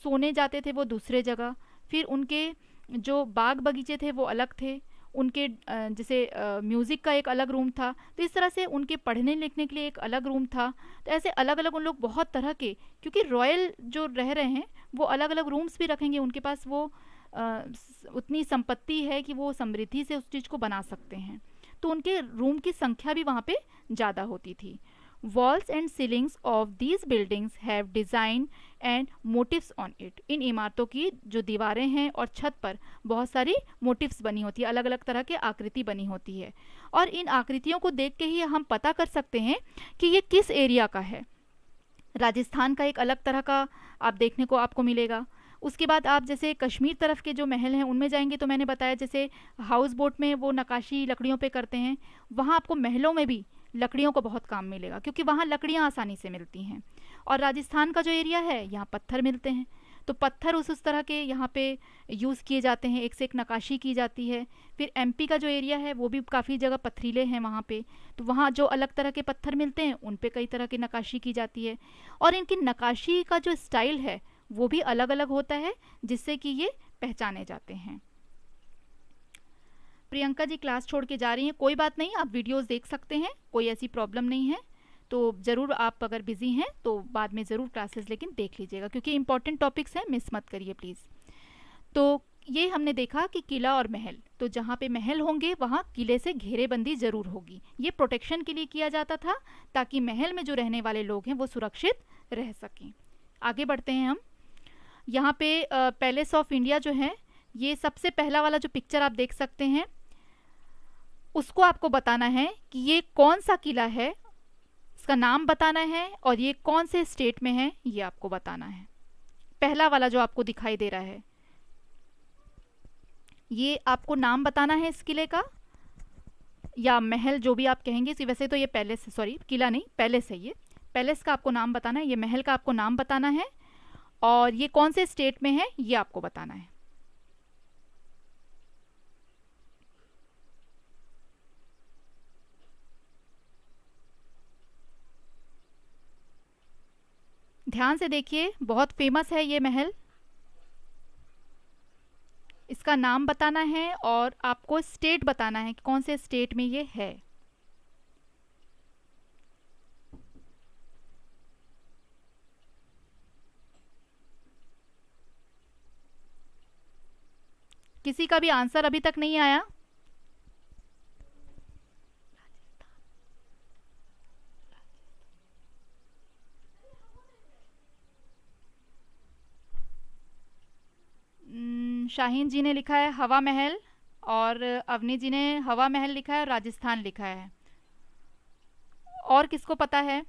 सोने जाते थे वो दूसरे जगह, फिर उनके जो बाग बगीचे थे वो अलग थे, उनके जैसे म्यूज़िक का एक अलग रूम था, तो इस तरह से उनके पढ़ने लिखने के लिए एक अलग रूम था। तो ऐसे अलग अलग उन लोग बहुत तरह के, क्योंकि रॉयल जो रह रहे हैं वो अलग अलग रूम्स भी रखेंगे, उनके पास वो उतनी संपत्ति है कि वो समृद्धि से उस चीज़ को बना सकते हैं, तो उनके रूम की संख्या भी वहाँ पे ज़्यादा होती थी। Walls and ceilings of these buildings have design and motifs on it. इन इमारतों की जो दीवारें हैं और छत पर बहुत सारी मोटिव्स बनी होती है, अलग अलग तरह की आकृति बनी होती है, और इन आकृतियों को देख के ही हम पता कर सकते हैं कि ये किस एरिया का है। राजस्थान का एक अलग तरह का आप देखने को आपको मिलेगा। उसके बाद आप जैसे कश्मीर तरफ के जो महल हैं उनमें जाएंगे तो मैंने बताया जैसे हाउस बोट में वो नक्काशी लकड़ियों पे करते हैं, वहाँ आपको महलों में भी लकड़ियों का बहुत काम मिलेगा क्योंकि वहाँ लकड़ियाँ आसानी से मिलती हैं। और राजस्थान का जो एरिया है यहाँ पत्थर मिलते हैं, तो पत्थर उस तरह के यहाँ पे यूज़ किए जाते हैं, एक से एक नक्काशी की जाती है। फिर एमपी का जो एरिया है वो भी काफ़ी जगह पथरीले हैं वहाँ पे, तो वहाँ जो अलग तरह के पत्थर मिलते हैं उन पे कई तरह की नक्काशी की जाती है, और इनकी नक्काशी का जो स्टाइल है वो भी अलग अलग होता है जिससे कि ये पहचाने जाते हैं। प्रियंका जी क्लास छोड़ के जा रही हैं, कोई बात नहीं, आप वीडियोस देख सकते हैं, कोई ऐसी प्रॉब्लम नहीं है। तो ज़रूर आप अगर बिज़ी हैं तो बाद में ज़रूर क्लासेस लेकिन देख लीजिएगा क्योंकि इंपॉर्टेंट टॉपिक्स हैं, मिस मत करिए प्लीज़। तो ये हमने देखा कि किला और महल, तो जहाँ पे महल होंगे वहाँ किले से घेरेबंदी ज़रूर होगी। ये प्रोटेक्शन के लिए किया जाता था ताकि महल में जो रहने वाले लोग हैं वो सुरक्षित रह सकें। आगे बढ़ते हैं हम। यहाँ पे पैलेस ऑफ इंडिया जो है, ये सबसे पहला वाला जो पिक्चर आप देख सकते हैं उसको आपको बताना है कि ये कौन सा किला है, इसका नाम बताना है, और ये कौन से स्टेट में है ये आपको बताना है। पहला वाला जो आपको दिखाई दे रहा है ये आपको नाम बताना है इस किले का या महल जो भी आप कहेंगे। वैसे तो ये पैलेस, सॉरी किला नहीं पैलेस है, ये पैलेस का आपको नाम बताना है, ये महल का आपको नाम बताना है, और ये कौन से स्टेट में है ये आपको बताना है। ध्यान से देखिए, बहुत फेमस है ये महल, इसका नाम बताना है और आपको स्टेट बताना है कि कौन से स्टेट में ये है। किसी का भी आंसर अभी तक नहीं आया? शाहीन जी ने लिखा है हवा महल, और अवनी जी ने हवा महल लिखा है और राजस्थान लिखा है। और किसको पता है?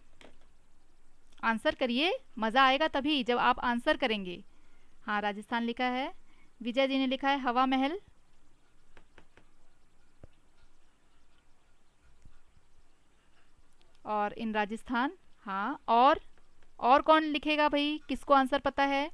आंसर करिए, मज़ा आएगा तभी जब आप आंसर करेंगे। हाँ, राजस्थान लिखा है। विजय जी ने लिखा है हवा महल। और इन राजस्थान, हाँ। और कौन लिखेगा भाई, किसको आंसर पता है?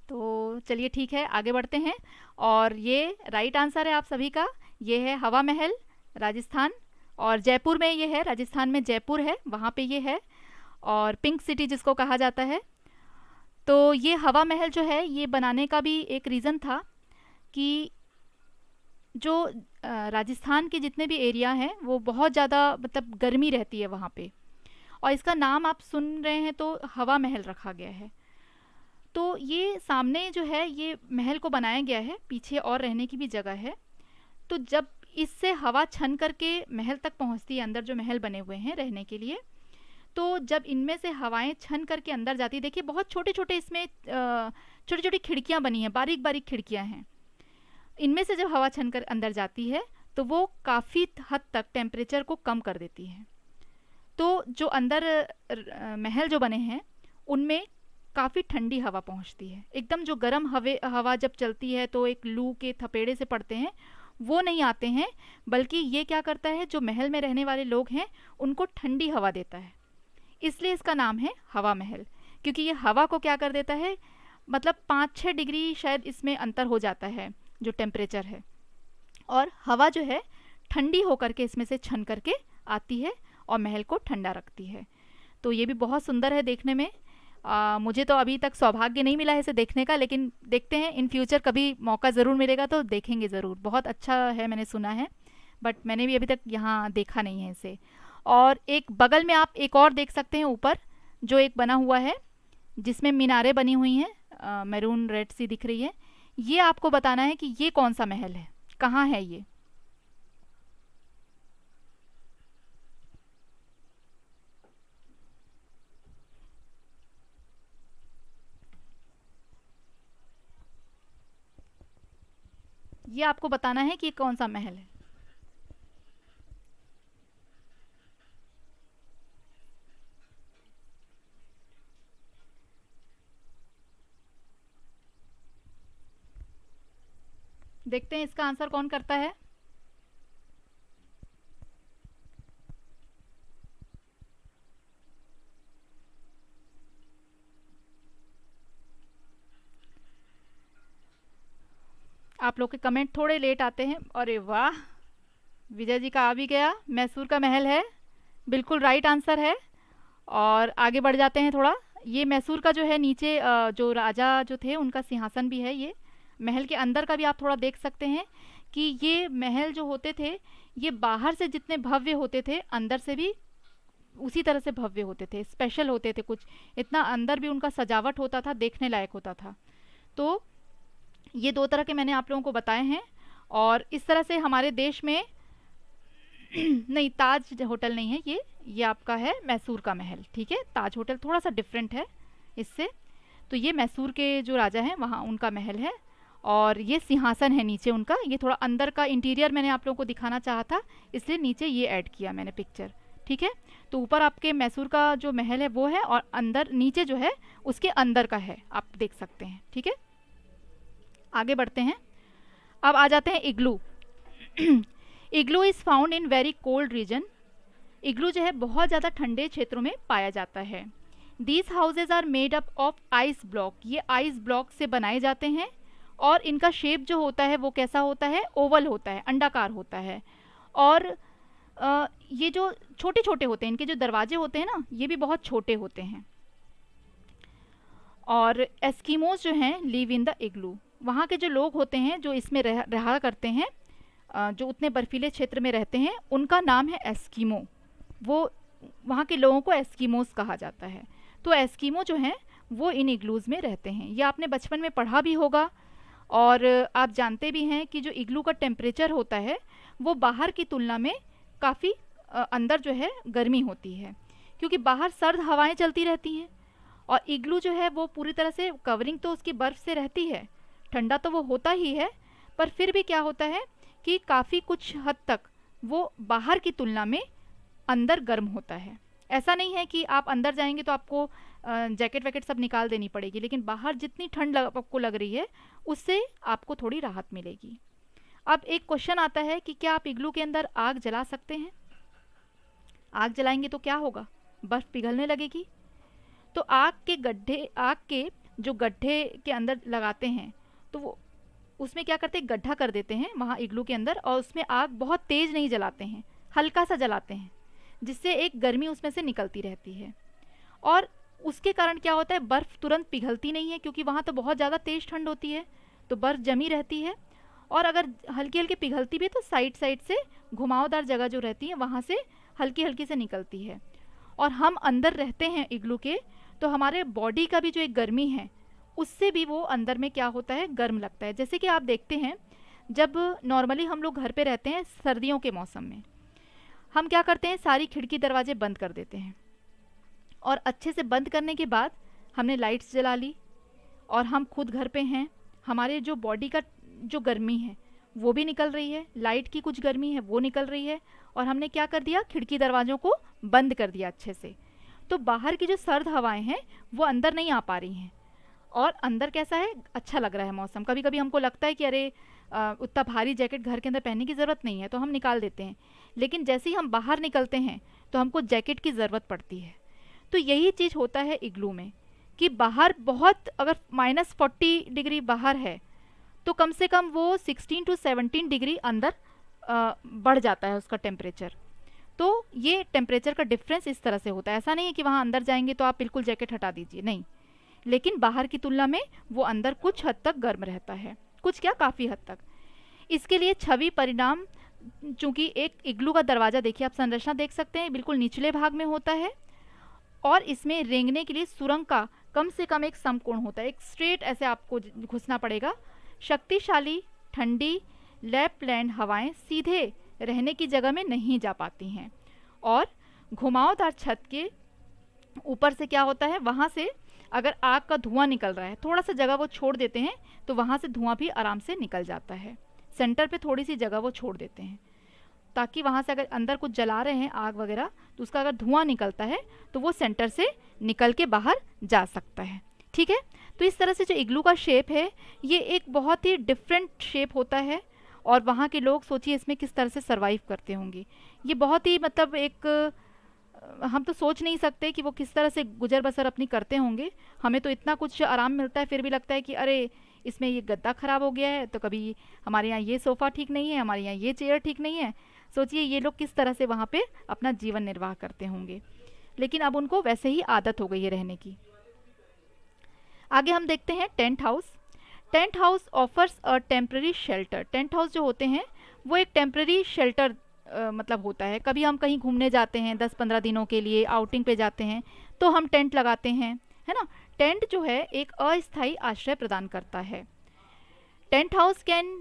तो चलिए ठीक है, आगे बढ़ते हैं। और ये राइट आंसर है आप सभी का, ये है हवा महल राजस्थान, और जयपुर में ये है, राजस्थान में जयपुर है वहाँ पे ये है, और पिंक सिटी जिसको कहा जाता है। तो ये हवा महल जो है ये बनाने का भी एक रीज़न था कि जो राजस्थान के जितने भी एरिया हैं वो बहुत ज़्यादा मतलब गर्मी रहती है वहाँ पे, और इसका नाम आप सुन रहे हैं तो हवा महल रखा गया है। तो ये सामने जो है ये महल को बनाया गया है, पीछे और रहने की भी जगह है। तो जब इससे हवा छन करके महल तक पहुंचती है, अंदर जो महल बने हुए हैं रहने के लिए, तो जब इनमें से हवाएं छन करके अंदर जाती है, देखिए बहुत छोटे छोटे इसमें छोटी छोटी खिड़कियां बनी हैं, बारीक बारीक खिड़कियां हैं। इनमें से जब हवा छन कर अंदर जाती है तो वो काफ़ी हद तक टेम्परेचर को कम कर देती है। तो जो अंदर महल जो बने हैं उनमें काफ़ी ठंडी हवा पहुंचती है, एकदम जो गर्म हवा जब चलती है तो एक लू के थपेड़े से पड़ते हैं वो नहीं आते हैं, बल्कि ये क्या करता है जो महल में रहने वाले लोग हैं उनको ठंडी हवा देता है। इसलिए इसका नाम है हवा महल, क्योंकि ये हवा को क्या कर देता है, मतलब 5-6 डिग्री शायद इसमें अंतर हो जाता है जो टेम्परेचर है, और हवा जो है ठंडी होकर के इसमें से छन करके आती है और महल को ठंडा रखती है। तो ये भी बहुत सुंदर है देखने में। मुझे तो अभी तक सौभाग्य नहीं मिला है इसे देखने का, लेकिन देखते हैं इन फ्यूचर कभी मौका ज़रूर मिलेगा तो देखेंगे ज़रूर। बहुत अच्छा है, मैंने सुना है, बट मैंने भी अभी तक यहाँ देखा नहीं है इसे। और एक बगल में आप एक और देख सकते हैं ऊपर जो एक बना हुआ है जिसमें मीनारें बनी हुई हैं, मैरून रेड सी दिख रही है, ये आपको बताना है कि ये कौन सा महल है, कहाँ है ये। ये आपको बताना है कि ये कौन सा महल है। देखते हैं इसका आंसर कौन करता है। आप लोग के कमेंट थोड़े लेट आते हैं। अरे वाह, विजय जी का आ भी गया, मैसूर का महल है, बिल्कुल राइट आंसर है। और आगे बढ़ जाते हैं थोड़ा। ये मैसूर का जो है नीचे जो राजा जो थे उनका सिंहासन भी है। ये महल के अंदर का भी आप थोड़ा देख सकते हैं कि ये महल जो होते थे ये बाहर से जितने भव्य होते थे अंदर से भी उसी तरह से भव्य होते थे, स्पेशल होते थे कुछ, इतना अंदर भी उनका सजावट होता था, देखने लायक होता था। तो ये दो तरह के मैंने आप लोगों को बताए हैं। और इस तरह से हमारे देश में नहीं, ताज होटल नहीं है ये आपका है मैसूर का महल, ठीक है। ताज होटल थोड़ा सा डिफरेंट है इससे। तो ये मैसूर के जो राजा हैं वहाँ उनका महल है, और ये सिंहासन है नीचे उनका। ये थोड़ा अंदर का इंटीरियर मैंने आप लोगों को दिखाना चाहा था, इसलिए नीचे ये ऐड किया मैंने पिक्चर, ठीक है। तो ऊपर आपके मैसूर का जो महल है वो है, और अंदर नीचे जो है उसके अंदर का है, आप देख सकते हैं, ठीक है। आगे बढ़ते हैं। अब आ जाते हैं igloo. Igloo is found in very cold region. Igloo जो है बहुत ज़्यादा ठंडे क्षेत्रों में पाया जाता है। These houses are made up of ice block. ये आइस ब्लॉक से बनाए जाते हैं, और इनका शेप जो होता है वो कैसा होता है, ओवल होता है, अंडाकार होता है। और ये जो छोटे छोटे होते हैं, इनके जो दरवाजे होते हैं ना, ये भी बहुत छोटे होते हैं। और एस्किमोज जो हैं लिव इन द इग्लू। वहाँ के जो लोग होते हैं जो इसमें रहा करते हैं, जो उतने बर्फीले क्षेत्र में रहते हैं, उनका नाम है एस्किमो। वो वहाँ के लोगों को एस्किमोज कहा जाता है। तो एस्किमो जो हैं वो इन इग्लूज़ में रहते हैं। ये आपने बचपन में पढ़ा भी होगा, और आप जानते भी हैं कि जो इग्लू का टेम्परेचर होता है वो बाहर की तुलना में काफ़ी अंदर जो है गर्मी होती है, क्योंकि बाहर सर्द हवाएं चलती रहती हैं, और इग्लू जो है वो पूरी तरह से कवरिंग तो उसकी बर्फ़ से रहती है, ठंडा तो वो होता ही है, पर फिर भी क्या होता है कि काफ़ी कुछ हद तक वो बाहर की तुलना में अंदर गर्म होता है। ऐसा नहीं है कि आप अंदर जाएंगे तो आपको जैकेट वैकेट सब निकाल देनी पड़ेगी, लेकिन बाहर जितनी ठंड आपको लग रही है उससे आपको थोड़ी राहत मिलेगी। अब एक क्वेश्चन आता है कि क्या आप इग्लू के अंदर आग जला सकते हैं? आग जलाएंगे तो क्या होगा, बर्फ़ पिघलने लगेगी। तो आग के जो गड्ढे के अंदर लगाते हैं, तो वो उसमें क्या करते हैं, गड्ढा कर देते हैं वहाँ इग्लू के अंदर, और उसमें आग बहुत तेज़ नहीं जलाते हैं, हल्का सा जलाते हैं, जिससे एक गर्मी उसमें से निकलती रहती है। और उसके कारण क्या होता है, बर्फ़ तुरंत पिघलती नहीं है, क्योंकि वहाँ तो बहुत ज़्यादा तेज़ ठंड होती है, तो बर्फ़ जमी रहती है। और अगर हल्की हल्की पिघलती भी है तो साइड साइड से घुमावदार जगह जो रहती है वहाँ से हल्की हल्की से निकलती है। और हम अंदर रहते हैं इग्लू के, तो हमारे बॉडी का भी जो एक गर्मी है उससे भी वो अंदर में क्या होता है, गर्म लगता है। जैसे कि आप देखते हैं, जब नॉर्मली हम लोग घर पे रहते हैं सर्दियों के मौसम में, हम क्या करते हैं, सारी खिड़की दरवाजे बंद कर देते हैं, और अच्छे से बंद करने के बाद हमने लाइट्स जला ली, और हम खुद घर पे हैं, हमारे जो बॉडी का जो गर्मी है वो भी निकल रही है, लाइट की कुछ गर्मी है वो निकल रही है, और हमने क्या कर दिया, खिड़की दरवाज़ों को बंद कर दिया अच्छे से। तो बाहर की जो सर्द हवाएं हैं वो अंदर नहीं आ पा रही हैं, और अंदर कैसा है, अच्छा लग रहा है मौसम। कभी कभी हमको लगता है कि अरे उतना भारी जैकेट घर के अंदर पहनने की ज़रूरत नहीं है, तो हम निकाल देते हैं, लेकिन जैसे ही हम बाहर निकलते हैं तो हमको जैकेट की ज़रूरत पड़ती है। तो यही चीज़ होता है इग्लू में, कि बाहर बहुत, अगर -40 डिग्री बाहर है तो कम से कम वो 16 to 17 डिग्री अंदर बढ़ जाता है उसका टेम्परेचर। तो ये टेम्परेचर का डिफरेंस इस तरह से होता है। ऐसा नहीं है कि वहाँ अंदर जाएंगे तो आप बिल्कुल जैकेट हटा दीजिए, नहीं, लेकिन बाहर की तुलना में वो अंदर कुछ हद तक गर्म रहता है, कुछ क्या, काफ़ी हद तक। इसके लिए छवि परिणाम, चूँकि एक इग्लू का दरवाज़ा देखिए, आप संरचना देख सकते हैं, बिल्कुल निचले भाग में होता है, और इसमें रेंगने के लिए सुरंग का कम से कम एक समकोण होता है, एक स्ट्रेट ऐसे आपको घुसना पड़ेगा। शक्तिशाली ठंडी लैपलैंड हवाएं सीधे रहने की जगह में नहीं जा पाती हैं, और घुमावदार छत के ऊपर से क्या होता है, वहाँ से अगर आग का धुआं निकल रहा है, थोड़ा सा जगह वो छोड़ देते हैं तो वहाँ से धुआं भी आराम से निकल जाता है। सेंटर पे थोड़ी सी जगह वो छोड़ देते हैं ताकि वहाँ से अगर अंदर कुछ जला रहे हैं आग वगैरह तो उसका अगर धुआं निकलता है तो वो सेंटर से निकल के बाहर जा सकता है। ठीक है, तो इस तरह से जो इग्लू का शेप है ये एक बहुत ही डिफरेंट शेप होता है, और वहाँ के लोग सोचिए इसमें किस तरह से सरवाइव करते होंगे। ये बहुत ही मतलब एक हम तो सोच नहीं सकते कि वो किस तरह से गुजर बसर अपनी करते होंगे। हमें तो इतना कुछ आराम मिलता है फिर भी लगता है कि अरे इसमें ये गद्दा ख़राब हो गया है, तो कभी हमारे यहाँ ये सोफ़ा ठीक नहीं है, हमारे यहाँ ये चेयर ठीक नहीं है। सोचिए ये लोग किस तरह से वहाँ पे अपना जीवन निर्वाह करते होंगे, लेकिन अब उनको वैसे ही आदत हो गई है रहने की। आगे हम देखते हैं tent house. Tent house offers a temporary shelter. Tent house जो होते हैं वो एक टेम्प्रेरी शेल्टर मतलब होता है। कभी हम कहीं घूमने जाते हैं 10-15 दिनों के लिए आउटिंग पे जाते हैं तो हम टेंट लगाते हैं, है ना। टेंट जो है एक अस्थायी आश्रय प्रदान करता है। Tent house can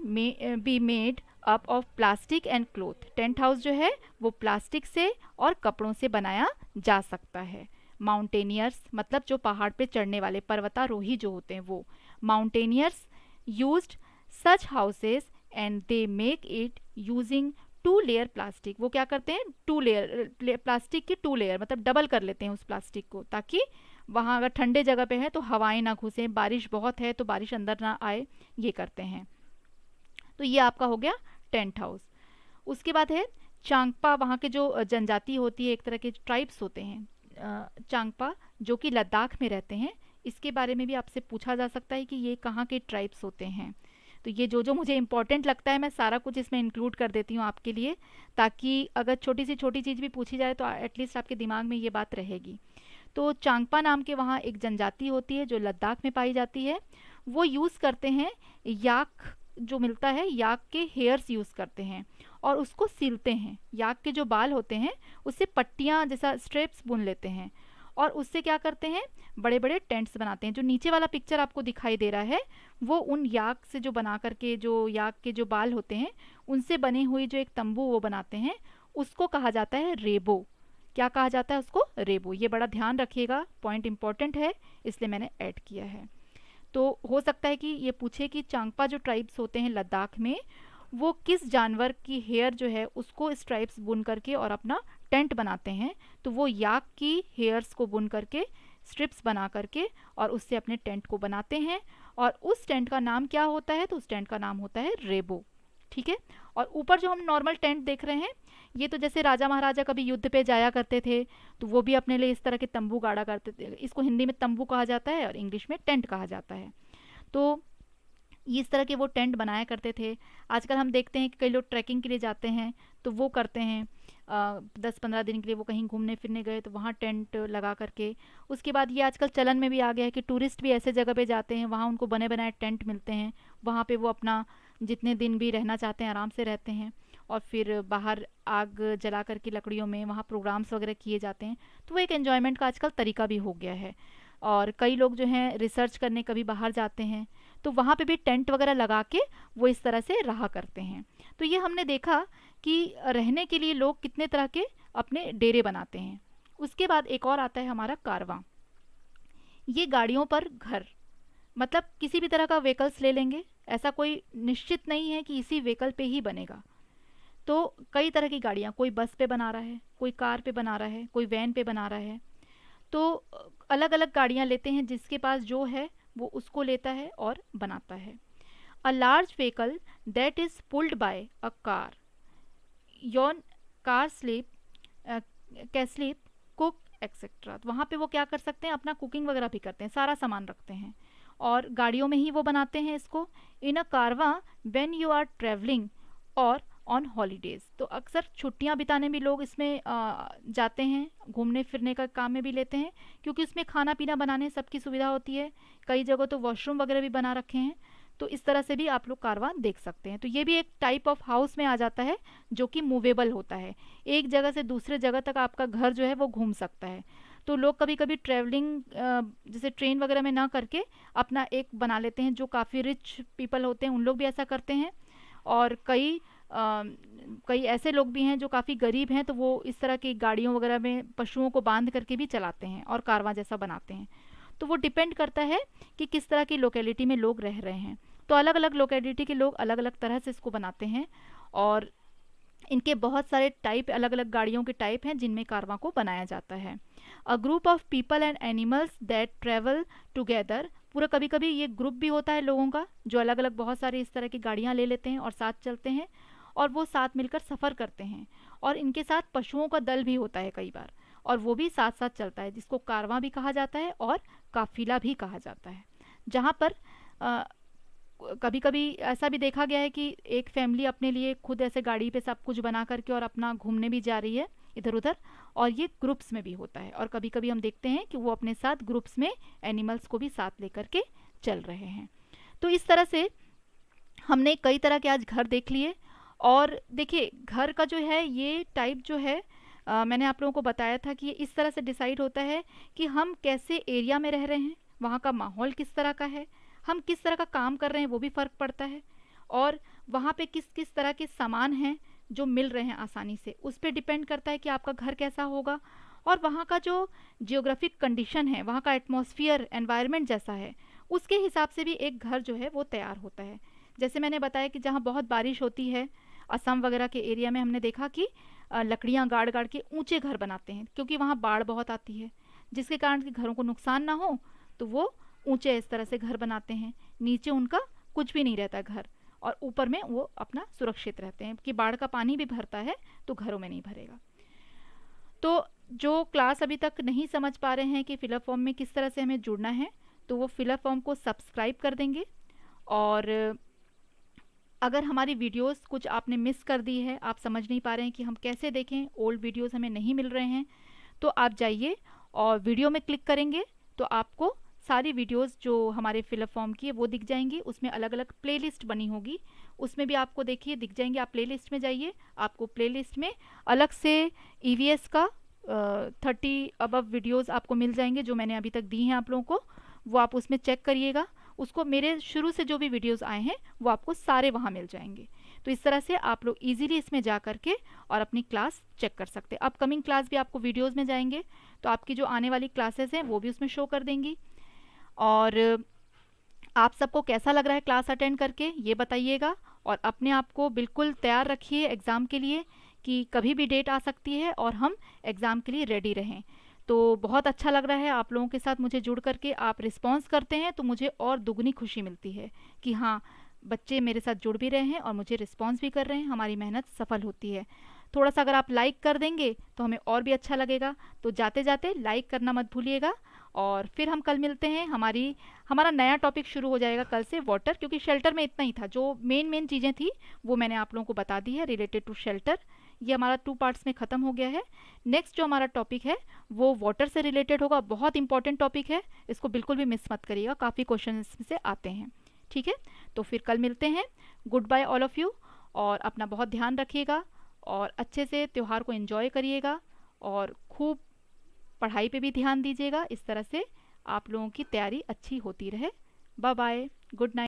be made up of plastic and cloth. Tent house जो है वो प्लास्टिक से और कपड़ों से बनाया जा सकता है। माउंटेनियर्स मतलब जो पहाड़ पे चढ़ने वाले पर्वतारोही जो होते हैं वो mountaineers used such houses and they make it using 2 layer plastic. वो क्या करते हैं, 2 लेयर प्लास्टिक की 2 लेयर मतलब डबल कर लेते हैं उस प्लास्टिक को, ताकि वहाँ अगर ठंडे जगह पे है तो हवाएं ना घुसें, बारिश बहुत है तो बारिश अंदर ना आए, ये करते हैं। तो ये आपका हो गया टेंट हाउस। उसके बाद है चांगपा। वहाँ के जो जनजाति होती है, एक तरह के ट्राइब्स होते हैं चांगपा, जो कि लद्दाख में रहते हैं। इसके बारे में भी आपसे पूछा जा सकता है कि ये कहाँ के ट्राइब्स होते हैं। तो ये जो मुझे इंपॉर्टेंट लगता है मैं सारा कुछ इसमें इंक्लूड कर देती हूँ आपके लिए, ताकि अगर छोटी सी छोटी चीज़ भी पूछी जाए तो एटलीस्ट आपके दिमाग में ये बात रहेगी। तो चांगपा नाम के वहाँ एक जनजाति होती है जो लद्दाख में पाई जाती है। वो यूज़ करते हैं याक जो मिलता है, याक के हेयर्स यूज़ करते हैं और उसको सिलते हैं। याक के जो बाल होते हैं उससे पट्टियाँ जैसा स्ट्रेप्स बुन लेते हैं और उससे क्या करते हैं, बड़े बड़े टेंट्स बनाते हैं। जो नीचे वाला पिक्चर आपको दिखाई दे रहा है वो उन याक से जो बना करके, जो याक के जो बाल होते हैं उनसे बनी हुई जो एक तंबू वो बनाते हैं, उसको कहा जाता है रेबो। क्या कहा जाता है उसको, रेबो। ये बड़ा ध्यान रखिएगा, पॉइंट इंपॉर्टेंट है इसलिए मैंने ऐड किया है। तो हो सकता है कि ये पूछे कि चांगपा जो ट्राइब्स होते हैं लद्दाख में वो किस जानवर की हेयर जो है उसको स्ट्राइप्स बुन करके और अपना टेंट बनाते हैं, तो वो याक की हेयर्स को बुन करके स्ट्रिप्स बना करके और उससे अपने टेंट को बनाते हैं। और उस टेंट का नाम क्या होता है, तो उस टेंट का नाम होता है रेबो। ठीक है। और ऊपर जो हम नॉर्मल टेंट देख रहे हैं ये तो जैसे राजा महाराजा कभी युद्ध पे जाया करते थे तो वो भी अपने लिए इस तरह के तंबू गाड़ा करते थे। इसको हिंदी में तंबू कहा जाता है और इंग्लिश में टेंट कहा जाता है। तो इस तरह के वो टेंट बनाया करते थे। आजकल हम देखते हैं कि कई लोग ट्रैकिंग के लिए जाते हैं तो वो करते हैं 10-15 दिन के लिए वो कहीं घूमने फिरने गए तो वहाँ टेंट लगा करके। उसके बाद ये आजकल चलन में भी आ गया है कि टूरिस्ट भी ऐसे जगह पे जाते हैं, वहाँ उनको बने बनाए टेंट मिलते हैं, वहाँ पे वो अपना जितने दिन भी रहना चाहते हैं आराम से रहते हैं और फिर बाहर आग जला करके लकड़ियों में वहाँ प्रोग्राम्स वगैरह किए जाते हैं। तो वो एक एन्जॉयमेंट का आजकल तरीका भी हो गया है। और कई लोग जो हैं रिसर्च करने कभी बाहर जाते हैं तो वहाँ पे भी टेंट वगैरह लगा के वो इस तरह से रहा करते हैं। तो ये हमने देखा कि रहने के लिए लोग कितने तरह के अपने डेरे बनाते हैं। उसके बाद एक और आता है हमारा कारवां। ये गाड़ियों पर घर, मतलब किसी भी तरह का व्हीकल्स ले लेंगे, ऐसा कोई निश्चित नहीं है कि इसी व्हीकल पे ही बनेगा। तो कई तरह की गाड़ियाँ, कोई बस पे बना रहा है, कोई कार पे बना रहा है, कोई वैन पे बना रहा है। तो अलग अलग गाड़ियाँ लेते हैं, जिसके पास जो है वो उसको लेता है और बनाता है। A large vehicle that is pulled by a car, your car sleep can sleep cook etcetera. वहाँ पे वो क्या कर सकते हैं, अपना कुकिंग वगैरह भी करते हैं, सारा सामान रखते हैं और गाड़ियों में ही वो बनाते हैं इसको। इन अ कारवां व्हेन यू आर ट्रैवलिंग और ऑन हॉलीडेज़। तो अक्सर छुट्टियां बिताने भी लोग इसमें जाते हैं, घूमने फिरने का काम में भी लेते हैं, क्योंकि उसमें खाना पीना बनाने सबकी सुविधा होती है। कई जगह तो वॉशरूम वगैरह भी बना रखे हैं। तो इस तरह से भी आप लोग कारवां देख सकते हैं। तो ये भी एक टाइप ऑफ हाउस में आ जाता है जो कि मूवेबल होता है, एक जगह से दूसरे जगह तक आपका घर जो है वो घूम सकता है। तो लोग कभी कभी ट्रैवलिंग जैसे ट्रेन वगैरह में ना करके अपना एक बना लेते हैं। जो काफ़ी रिच पीपल होते हैं उन लोग भी ऐसा करते हैं, और कई ऐसे लोग भी हैं जो काफ़ी गरीब हैं, तो वो इस तरह की गाड़ियों वगैरह में पशुओं को बांध करके भी चलाते हैं और कारवां जैसा बनाते हैं। तो वो डिपेंड करता है कि किस तरह की लोकेलिटी में लोग रह रहे हैं। तो अलग अलग लोकेलिटी के लोग अलग अलग तरह से इसको बनाते हैं, और इनके बहुत सारे टाइप, अलग अलग गाड़ियों के टाइप हैं जिनमें कारवां को बनाया जाता है। A group of people and animals that travel together, पूरा कभी कभी ये ग्रुप भी होता है लोगों का जो अलग अलग बहुत सारी इस तरह की गाड़ियाँ ले लेते हैं और साथ चलते हैं, और वो साथ मिलकर सफ़र करते हैं। और इनके साथ पशुओं का दल भी होता है कई बार, और वो भी साथ साथ चलता है, जिसको कारवां भी कहा जाता है और काफिला भी कहा जाता है। जहाँ पर कभी कभी ऐसा भी देखा गया है कि एक फैमिली अपने लिए खुद ऐसे गाड़ी पे सब कुछ बना करके और अपना घूमने भी जा रही है इधर उधर, और ये ग्रुप्स में भी होता है। और कभी कभी हम देखते हैं कि वो अपने साथ ग्रुप्स में एनिमल्स को भी साथ लेकर के चल रहे हैं। तो इस तरह से हमने कई तरह के आज घर देख लिए। और देखिए, घर का जो है ये टाइप जो है, मैंने आप लोगों को बताया था कि ये इस तरह से डिसाइड होता है कि हम कैसे एरिया में रह रहे हैं, वहाँ का माहौल किस तरह का है, हम किस तरह का काम कर रहे हैं वो भी फ़र्क पड़ता है, और वहाँ पे किस किस तरह के सामान हैं जो मिल रहे हैं आसानी से, उस पर डिपेंड करता है कि आपका घर कैसा होगा। और वहाँ का जो जियोग्राफिक कंडीशन है, वहाँ का एटमॉस्फेयर, एनवायरनमेंट जैसा है, उसके हिसाब से भी एक घर जो है वो तैयार होता है। जैसे मैंने बताया कि जहाँ बहुत बारिश होती है, असम वगैरह के एरिया में हमने देखा कि लकड़ियाँ गाड़ गाड़ के ऊंचे घर बनाते हैं, क्योंकि वहाँ बाढ़ बहुत आती है, जिसके कारण कि घरों को नुकसान ना हो, तो वो ऊंचे इस तरह से घर बनाते हैं। नीचे उनका कुछ भी नहीं रहता घर, और ऊपर में वो अपना सुरक्षित रहते हैं कि बाढ़ का पानी भी भरता है तो घरों में नहीं भरेगा। तो जो क्लास अभी तक नहीं समझ पा रहे हैं कि फिलअप फॉर्म में किस तरह से हमें जुड़ना है, तो वो फिलअप फॉर्म को सब्सक्राइब कर देंगे। और अगर हमारी वीडियोस कुछ आपने मिस कर दी है, आप समझ नहीं पा रहे हैं कि हम कैसे देखें, ओल्ड वीडियोस हमें नहीं मिल रहे हैं, तो आप जाइए और वीडियो में क्लिक करेंगे तो आपको सारी वीडियोस जो हमारे फिलअप फॉर्म की है वो दिख जाएंगी। उसमें अलग अलग प्लेलिस्ट बनी होगी, उसमें भी आपको देखिए दिख जाएंगे। आप प्लेलिस्ट में जाइए, आपको प्लेलिस्ट में अलग से ईवीएस का 30 अबव वीडियोस आपको मिल जाएंगे जो मैंने अभी तक दी हैं आप लोगों को, वो आप उसमें चेक करिएगा। उसको मेरे शुरू से जो भी वीडियोस आए हैं वो आपको सारे वहाँ मिल जाएंगे। तो इस तरह से आप लोग इजीली इसमें जा करके और अपनी क्लास चेक कर सकते हैं। अपकमिंग क्लास भी आपको वीडियोस में जाएंगे तो आपकी जो आने वाली क्लासेस हैं वो भी उसमें शो कर देंगी। और आप सबको कैसा लग रहा है क्लास अटेंड करके ये बताइएगा, और अपने आप को बिल्कुल तैयार रखिए एग्ज़ाम के लिए कि कभी भी डेट आ सकती है और हम एग्ज़ाम के लिए रेडी रहें। तो बहुत अच्छा लग रहा है आप लोगों के साथ मुझे जुड़ करके, आप रिस्पॉन्स करते हैं तो मुझे और दुगनी खुशी मिलती है कि हाँ, बच्चे मेरे साथ जुड़ भी रहे हैं और मुझे रिस्पॉन्स भी कर रहे हैं, हमारी मेहनत सफल होती है। थोड़ा सा अगर आप लाइक कर देंगे तो हमें और भी अच्छा लगेगा। तो जाते जाते लाइक करना मत भूलिएगा। और फिर हम कल मिलते हैं। हमारा नया टॉपिक शुरू हो जाएगा कल से, वाटर, क्योंकि शेल्टर में इतना ही था, जो मेन चीज़ें थी वो मैंने आप लोगों को बता दी है रिलेटेड टू शेल्टर। ये हमारा 2 पार्ट्स में ख़त्म हो गया है। नेक्स्ट जो हमारा टॉपिक है वो वाटर से रिलेटेड होगा, बहुत इंपॉर्टेंट टॉपिक है, इसको बिल्कुल भी मिस मत करिएगा, काफ़ी क्वेश्चन इसमें से आते हैं। ठीक है, तो फिर कल मिलते हैं। Good bye all of you, और अपना बहुत ध्यान रखिएगा और अच्छे से त्यौहार को एंजॉय करिएगा और खूब पढ़ाई पे भी ध्यान दीजिएगा। इस तरह से आप लोगों की तैयारी अच्छी होती रहे। Bye bye, good night.